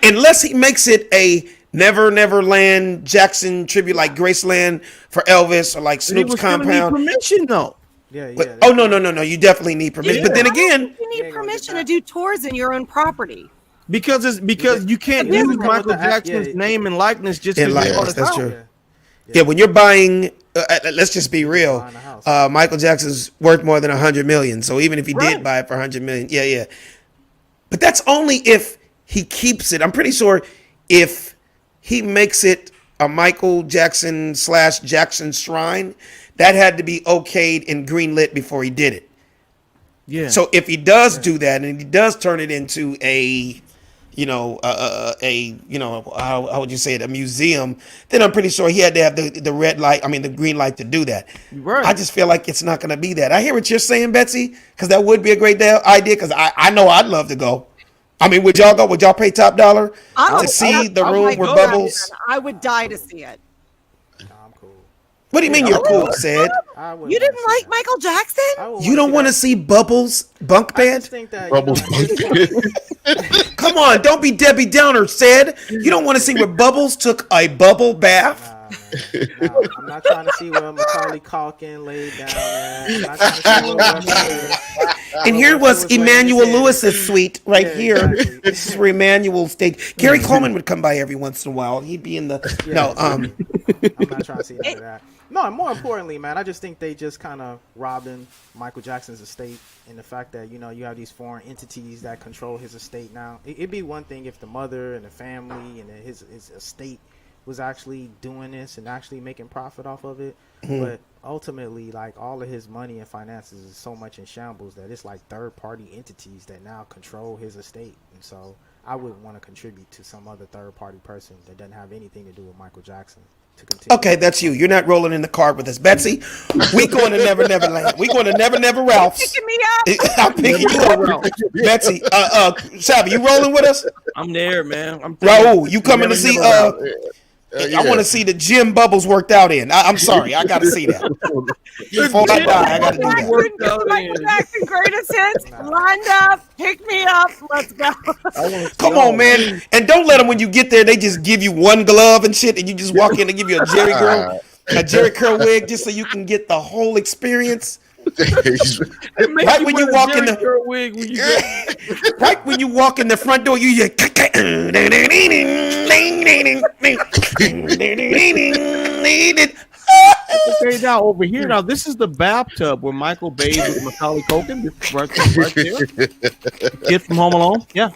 S5: unless he makes it a Never Land Jackson tribute like Graceland for Elvis or like
S7: He
S5: Snoop's
S7: was gonna need
S5: compound.
S7: permission, though.
S8: Yeah.
S5: But, oh no, you definitely need permission. But then again,
S9: You need permission to do tours in your own property.
S7: Because you can't
S9: Yeah,
S7: use
S8: but
S7: Michael
S8: the act-
S7: Jackson's
S8: yeah.
S7: name and likeness just
S5: in
S7: because you bought
S5: likeness,
S7: a
S5: that's
S7: house.
S5: true.
S8: Yeah.
S5: Yeah, when you're buying, let's just be real.
S8: Buying a house.
S5: Michael Jackson's worth more than $100 million. So even if he
S7: Right.
S5: did buy it for $100 million, yeah. But that's only if he keeps it. I'm pretty sure if he makes it a Michael Jackson / Jackson Shrine, that had to be okayed and greenlit before he did it.
S7: Yeah.
S5: So if he does do that, and he does turn it into a, how would you say it, a museum, then I'm pretty sure he had to have the red light, the green light to do that.
S7: Right.
S5: I just feel like it's not going to be that. I hear what you're saying, Betsy, because that would be a great idea, because I know I'd love to go. Would y'all go? Would y'all pay top dollar to see the room where Bubbles?
S9: I would die to see it.
S8: I'm cool.
S5: What do you mean you're cool, Sid?
S9: You didn't like Michael Jackson?
S5: You don't want to see Bubbles bunk bed?
S8: I just think that,
S6: Bubbles
S5: Come on, don't be Debbie Downer, Sid. You don't want to see where Bubbles took a bubble bath?
S8: No, I'm not trying to see where Macaulay Culkin laid down there. I'm not trying to see where
S5: and here was Emmanuel Lewis's suite right here.
S8: Exactly.
S5: This is where Emmanuel stayed. Gary Coleman would come by every once in a while. He'd be in the
S8: I'm not trying to see none of that. No, and more importantly, man, I just think they just kind of robbing Michael Jackson's estate, and the fact that you have these foreign entities that control his estate now. It'd be one thing if the mother and the family and his estate was actually doing this and actually making profit off of it, but ultimately, like, all of his money and finances is so much in shambles that it's like third-party entities that now control his estate, and so I wouldn't want to contribute to some other third-party person that doesn't have anything to do with Michael Jackson.
S5: Okay, that's you. You're not rolling in the car with us, Betsy. We going to Never Never Land. We going to Never Never Ralph's.
S9: Picking me up.
S5: I'm picking you up, Betsy. Shabby, you rolling with us?
S7: I'm there, man.
S5: Raul, you coming to see? I want to see the gym Bubbles worked out in. I'm sorry, I got to see that. Before I die, I got to do that.
S9: Michael Jackson greatest hits, lined up, pick me up, let's go.
S5: Come on, man. And don't let them, when you get there, they just give you one glove and shit, and you just walk in and give you a Jerry curl wig just so you can get the whole experience. Right when you walk in the right when you walk in the front door, you just
S7: okay, now over here, this is the bathtub where Michael bathed with Macaulay Culkin. Right there. Kid from Home Alone. Yeah.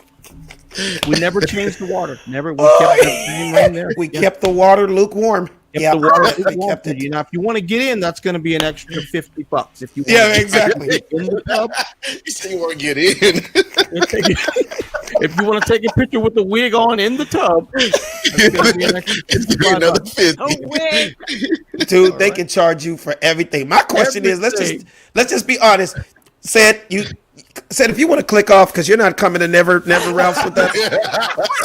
S7: We never changed the water. Never. We kept the same rain there.
S5: We kept the water lukewarm.
S7: The water lukewarm. Now, if you want to get in, that's going to be an extra $50. If you want
S5: exactly.
S7: In the tub,
S6: you say you want to get in.
S7: If you want to take a picture with the wig on in the tub, it's going to be an extra
S6: another $50.
S9: A wig.
S5: Dude, they can charge you for everything. My question is, let's just be honest. Said if you want to click off because you're not coming to Never Ralph's with us,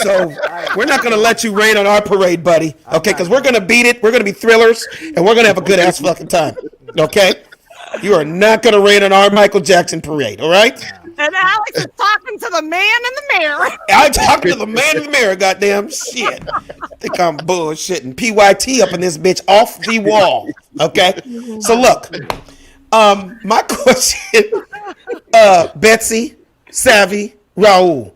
S5: so we're not going to let you rain on our parade, buddy. Okay, because we're going to beat it. We're going to be thrillers, and we're going to have a good ass fucking time. Okay, you are not going to rain on our Michael Jackson parade. All right.
S9: And Alex is talking to the man in the mirror.
S5: I'm talking to the man in the mirror. Goddamn shit. I think I'm bullshitting. PYT up in this bitch off the wall. Okay. So look. My question, Betsy, Savvy, Raul,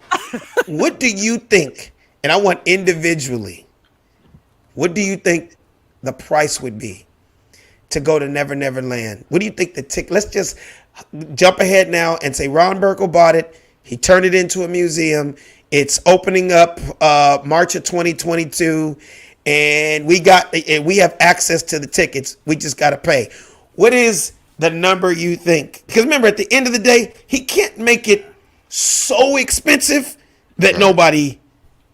S5: what do you think? And I want individually, what do you think the price would be to go to Never Never Land? What do you think the ticket? Let's just jump ahead now and say Ron Burkle bought it. He turned it into a museum. It's opening up March of 2022, and we have access to the tickets. We just got to pay. What is the number you think? Because remember, at the end of the day, he can't make it so expensive that nobody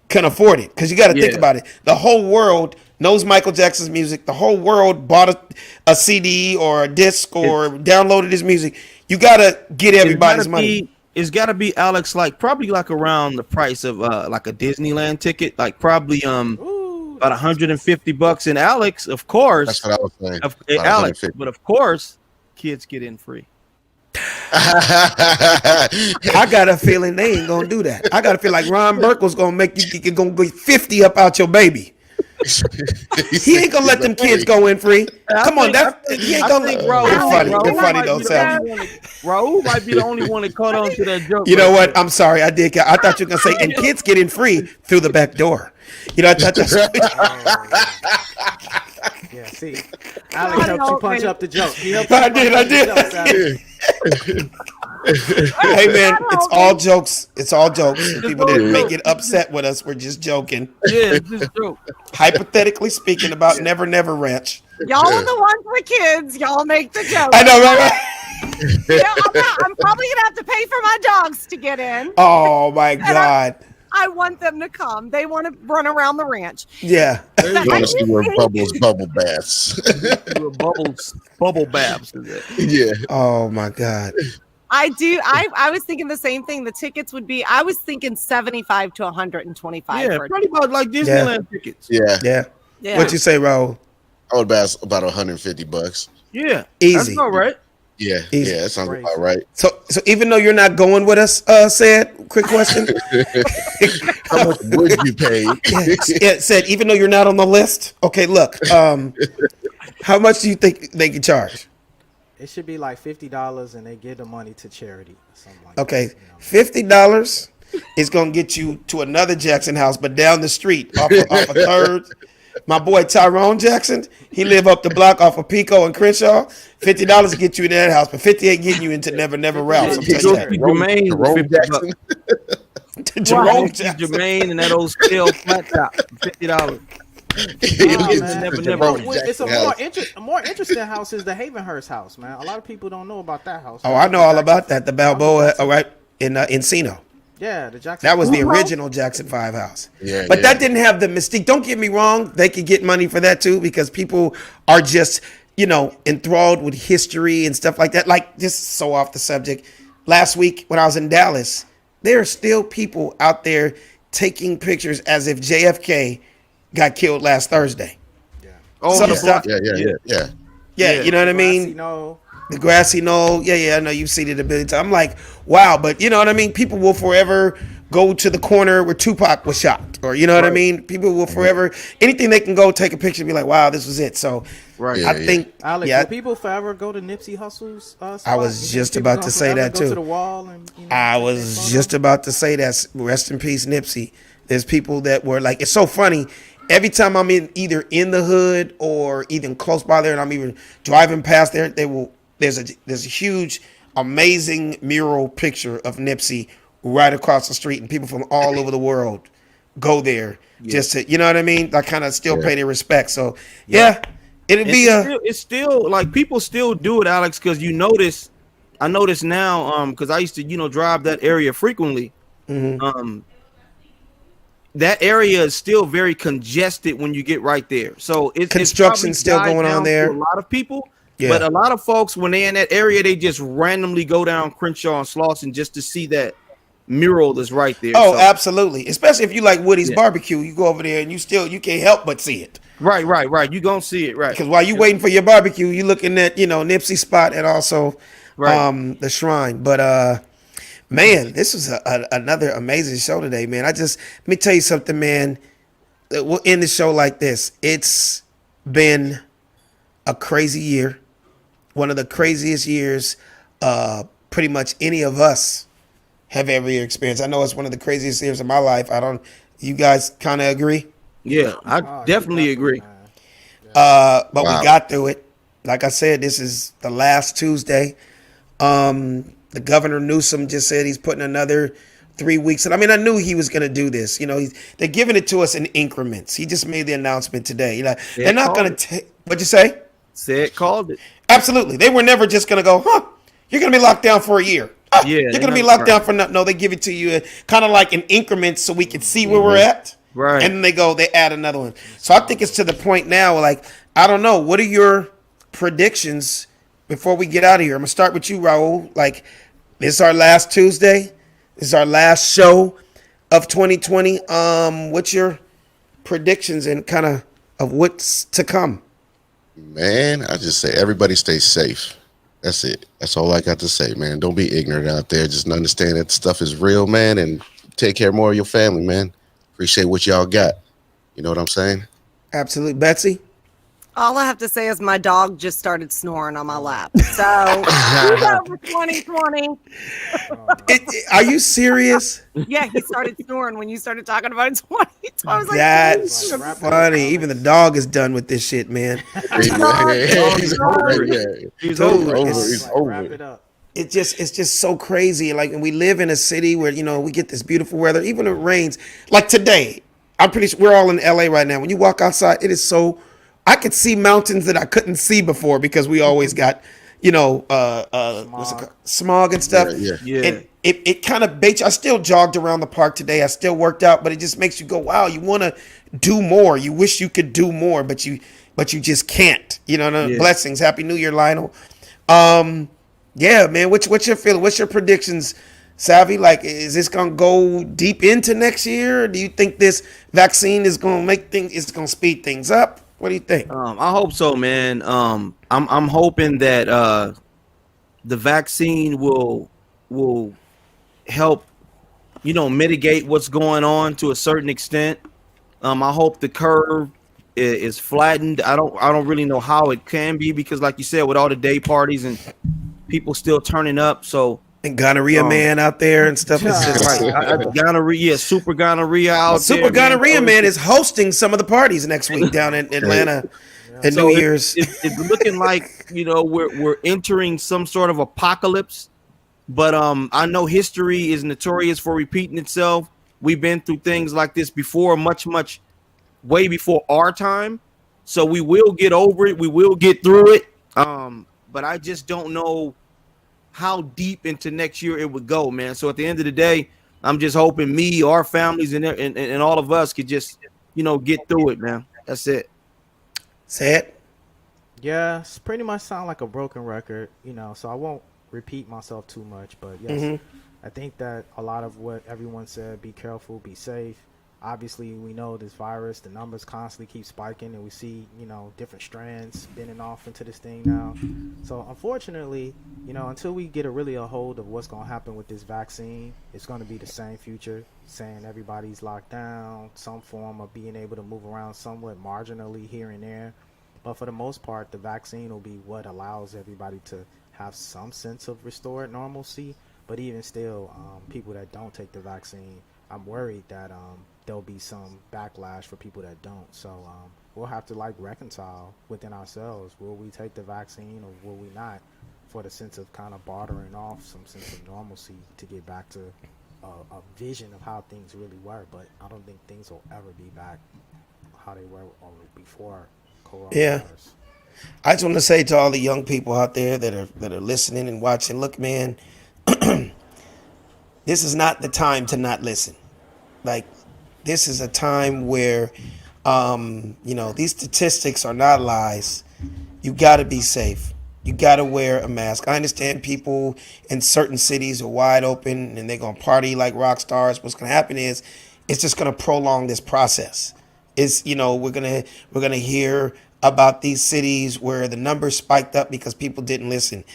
S5: can afford it. Because you got to think about it. The whole world knows Michael Jackson's music. The whole world bought a CD or a disc or downloaded his music. You got to get everybody's money.
S7: It's got to be, Alex, probably around the price of like a Disneyland ticket, probably about $150. And Alex, of course,
S6: that's what I was saying.
S7: Alex, but of course, kids get in free.
S5: I got a feeling they ain't gonna do that. I got a feel like Ron Burkle's gonna make you gonna get 50 up out your baby. He ain't gonna let them kids go in free. Come on, he ain't gonna. They're funny though, Sam.
S7: Raul might be the only one that caught on to that joke.
S5: You know what? I'm sorry, I did. I thought you were gonna say, and kids get in free through the back door. You know, I thought that's.
S8: Yeah, see, Alex helped you punch up the joke.
S5: I did. Hey man, it's all jokes. It's all jokes. People didn't make it upset with us. We're just joking.
S7: Yeah, it's just joke.
S5: Hypothetically speaking about Never Never Ranch.
S9: Y'all are the ones with kids. Y'all make the joke.
S5: I know, right?
S9: I'm probably gonna have to pay for my dogs to get in.
S5: Oh my God.
S9: I want them to come. They want to run around the ranch.
S5: Yeah.
S6: You want to see where Bubbles bubble baths.
S7: Bubble baths.
S6: Yeah.
S5: Oh my God.
S9: I do. I was thinking the same thing. The tickets would be. I was thinking 75 to 125.
S7: Yeah, pretty much like Disneyland tickets.
S6: Yeah.
S5: What'd you say, Raul?
S6: I would buy about $150.
S7: Yeah,
S5: easy.
S7: That's all right.
S6: Yeah,
S5: easy.
S6: Yeah, that sounds about right.
S5: So even though you're not going with us, said, quick question.
S6: How much would you pay?
S5: Said, even though you're not on the list. Okay, look. How much do you think they could charge?
S8: It should be like $50, and they give the money to charity. Or something like
S5: Okay,
S8: that,
S5: $50 is gonna get you to another Jackson house, but down the street off of Third. My boy Tyrone Jackson, he live up the block off of Pico and Crenshaw. $50 to get you in that house, but 50 ain't getting you into Never Never Ralph's. I'm telling you that.
S7: Jermaine
S6: Jackson.
S5: Jerome Jackson.
S7: Jermaine and that old stale flat top. $50.
S8: It's a more interesting house is the Havenhurst house, man. A lot of people don't know about that house.
S5: Oh, I know all about that. The Balboa, right in Encino.
S8: Yeah, the Jackson.
S5: That was the original Jackson 5 house.
S6: Yeah,
S5: but that didn't have the mystique. Don't get me wrong; they could get money for that too because people are just enthralled with history and stuff like that. Like, just so off the subject. Last week when I was in Dallas, there are still people out there taking pictures as if JFK got killed last Thursday.
S7: Yeah. Oh,
S5: yeah. You know what I mean? The grassy knoll. Yeah. I know you've seen it a billion times. I'm like, wow, but you know what I mean? People will forever go to the corner where Tupac was shot, or you know what I mean? People will forever anything they can go take a picture and be like, wow, this was it. So I think,
S8: Alex, will people forever go to Nipsey Hussle's spot?
S5: I was just about to say that too.
S8: Go to the wall and,
S5: I was just about to say that. Rest in peace, Nipsey. There's people that were like, it's so funny. Every time I'm either in the hood or even close by there, and I'm even driving past there, there's a huge, amazing mural picture of Nipsey right across the street, and people from all over the world go there just to, you know what I mean? I kind of still pay their respect. So it's
S7: still like people still do it, Alex, because I notice now, because I used to drive that area frequently.
S5: Mm-hmm.
S7: That area is still very congested when you get right there. So
S5: construction still going on there.
S7: A lot of people, but a lot of folks when they're in that area, they just randomly go down Crenshaw and Slauson just to see that mural that's right there.
S5: Oh, absolutely. Especially if you like Woody's barbecue, you go over there and you can't help but see it.
S7: Right. You gonna see it, right?
S5: Because while you waiting for your barbecue, you looking at Nipsey spot and also the shrine. But man, this was another amazing show today, man. Let me tell you something, man. We'll end the show like this. It's been a crazy year. One of the craziest years pretty much any of us have ever experienced. I know it's one of the craziest years of my life. You guys kind of agree?
S7: Yeah, I definitely agree.
S5: But we got through it. Like I said, this is the last Tuesday. The governor Newsom just said he's putting another 3 weeks. And I mean, I knew he was going to do this. They're giving it to us in increments. He just made the announcement today. They're not going to take. What'd you say?
S7: Said called it.
S5: Absolutely. They were never just going to go, you're going to be locked down for a year. You're going to be locked down for nothing. No, they give it to you kind of like in increments so we can see where we're at.
S7: Right.
S5: And then they add another one. So I think it's to the point now, like, I don't know. What are your predictions before we get out of here? I'm going to start with you, Raul. Like, this is our last Tuesday. This is our last show of 2020. What's your predictions and kind of what's to come?
S6: Man, I just say everybody stay safe. That's it. That's all I got to say, man. Don't be ignorant out there. Just understand that stuff is real, man, and take care more of your family, man. Appreciate what y'all got. You know what I'm saying?
S5: Absolutely. Betsy?
S9: All I have to say is my dog just started snoring on my lap. So, he's over 2020.
S5: Are you serious?
S9: Yeah, he started snoring when you started talking about 2020. I was like,
S5: that's funny. Even the dog is done with this shit, man.
S6: He's over. He's over.
S5: It's just so crazy. Like, and we live in a city where, we get this beautiful weather. Even if it rains. Like today, I'm pretty sure we're all in LA right now. When you walk outside, it is so... I could see mountains that I couldn't see before because we always got, what's it called? Smog and stuff.
S7: Yeah.
S5: And it kind of baits you. I still jogged around the park today. I still worked out, but it just makes you go, wow, you want to do more. You wish you could do more, but you just can't. Blessings. Happy New Year, Lionel. Yeah, man. What's your feeling? What's your predictions, Savvy? Like, is this gonna go deep into next year? Or do you think this vaccine is gonna it's gonna speed things up? What do you think?
S7: I hope so, man. I'm hoping that the vaccine will help, mitigate what's going on to a certain extent. I hope the curve is flattened. I don't really know how it can be because, like you said, with all the day parties and people still turning up, so
S5: and gonorrhea man out there and stuff. It's just
S7: right. Gonorrhea, super gonorrhea out
S5: super
S7: there.
S5: Gonorrhea man is hosting some of the parties next week down in Atlanta. And
S7: so
S5: New Year's.
S7: It's looking like we're entering some sort of apocalypse. But I know history is notorious for repeating itself. We've been through things like this before, much way before our time. So we will get over it. We will get through it. But I just don't know how deep into next year it would go, man. So at the end of the day, I'm just hoping me, our families, and all of us could just, get through it, man. That's it.
S5: Say it.
S8: Yeah, it's pretty much sound like a broken record, so I won't repeat myself too much. But yes, I think that a lot of what everyone said, be careful, be safe. Obviously, we know this virus, the numbers constantly keep spiking, and we see, different strands bending off into this thing now. So unfortunately, until we get a hold of what's going to happen with this vaccine, it's going to be the same future, saying everybody's locked down, some form of being able to move around somewhat marginally here and there. But for the most part, the vaccine will be what allows everybody to have some sense of restored normalcy. But even still, people that don't take the vaccine, I'm worried that there'll be some backlash for people that don't. So we'll have to reconcile within ourselves. Will we take the vaccine or will we not, for the sense of kind of bartering off some sense of normalcy to get back to a vision of how things really were. But I don't think things will ever be back how they were before coronavirus.
S5: Yeah. I just want to say to all the young people out there that are listening and watching, look, man, this is not the time to not listen. This is a time where, these statistics are not lies. You got to be safe. You got to wear a mask. I understand people in certain cities are wide open and they're going to party like rock stars. What's going to happen is it's just going to prolong this process. We're going to hear about these cities where the numbers spiked up because people didn't listen.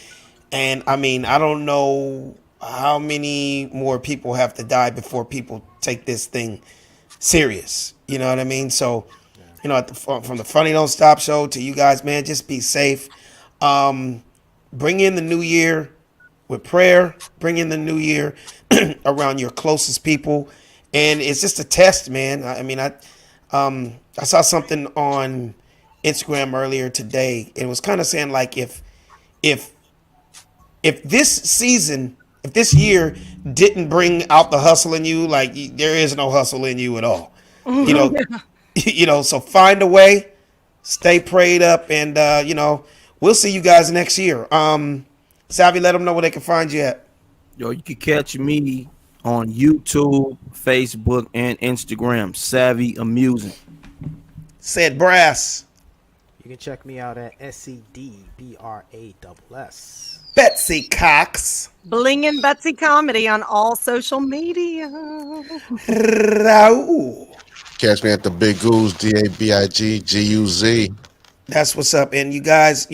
S5: And I mean, I don't know how many more people have to die before people take this thing serious. You know what I mean? So, from the Funny Don't Stop show to you guys, man, just be safe. Bring in the new year with prayer. Bring in the new year around your closest people. And it's just a test, man. I saw something on Instagram earlier today. It was kind of saying if this year didn't bring out the hustle in you, there is no hustle in you at all. So find a way, stay prayed up, and we'll see you guys next year. Savvy, let them know where they can find you at.
S7: Yo, you can catch me on YouTube, Facebook, and Instagram. Savvy Amusing.
S5: Said Brass.
S8: You can check me out at SEDBRASS.
S5: Betsy Cox.
S9: Bling and Betsy Comedy on all social media.
S5: Raul.
S6: Catch me at the Big Goose, DABIGGUZ.
S5: That's what's up. And you guys,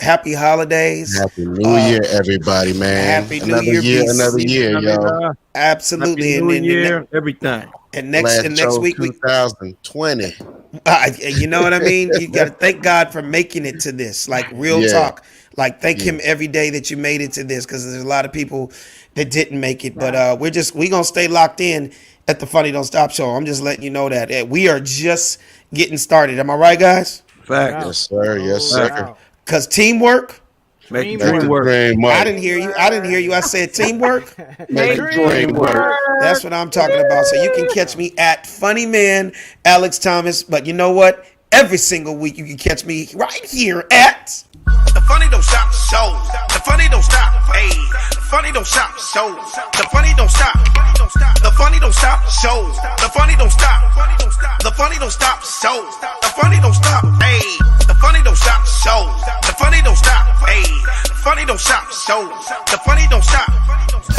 S5: happy holidays.
S6: Happy New Year, everybody, man.
S5: Happy New Year.
S6: Another year, yo.
S5: Absolutely.
S7: Happy New Year, everything.
S5: And next week,
S6: 2020.
S5: You know what I mean? You got to thank God for making it to this. Real talk. Thank him every day that you made it to this, because there's a lot of people that didn't make it. But we're going to stay locked in at the Funny Don't Stop show. I'm just letting you know that we are just getting started. Am I right, guys?
S7: Fact.
S6: Yes, sir. Yes, sir.
S5: Because teamwork.
S7: Make the dream work.
S5: I didn't hear you. I said teamwork.
S6: Make the dream work.
S5: That's what I'm talking about. So you can catch me at Funny Man Alex Thomas. But you know what? Every single week you can catch me right here at
S3: The funny don't stop. Show. The funny don't stop. Hey, the funny don't stop. Show. The funny don't stop. The funny don't stop. Show. The funny don't stop. The funny don't stop. Show. The funny don't stop. Hey, the funny don't stop. Show. The funny don't stop. Hey, the funny don't stop. Show. The funny don't stop.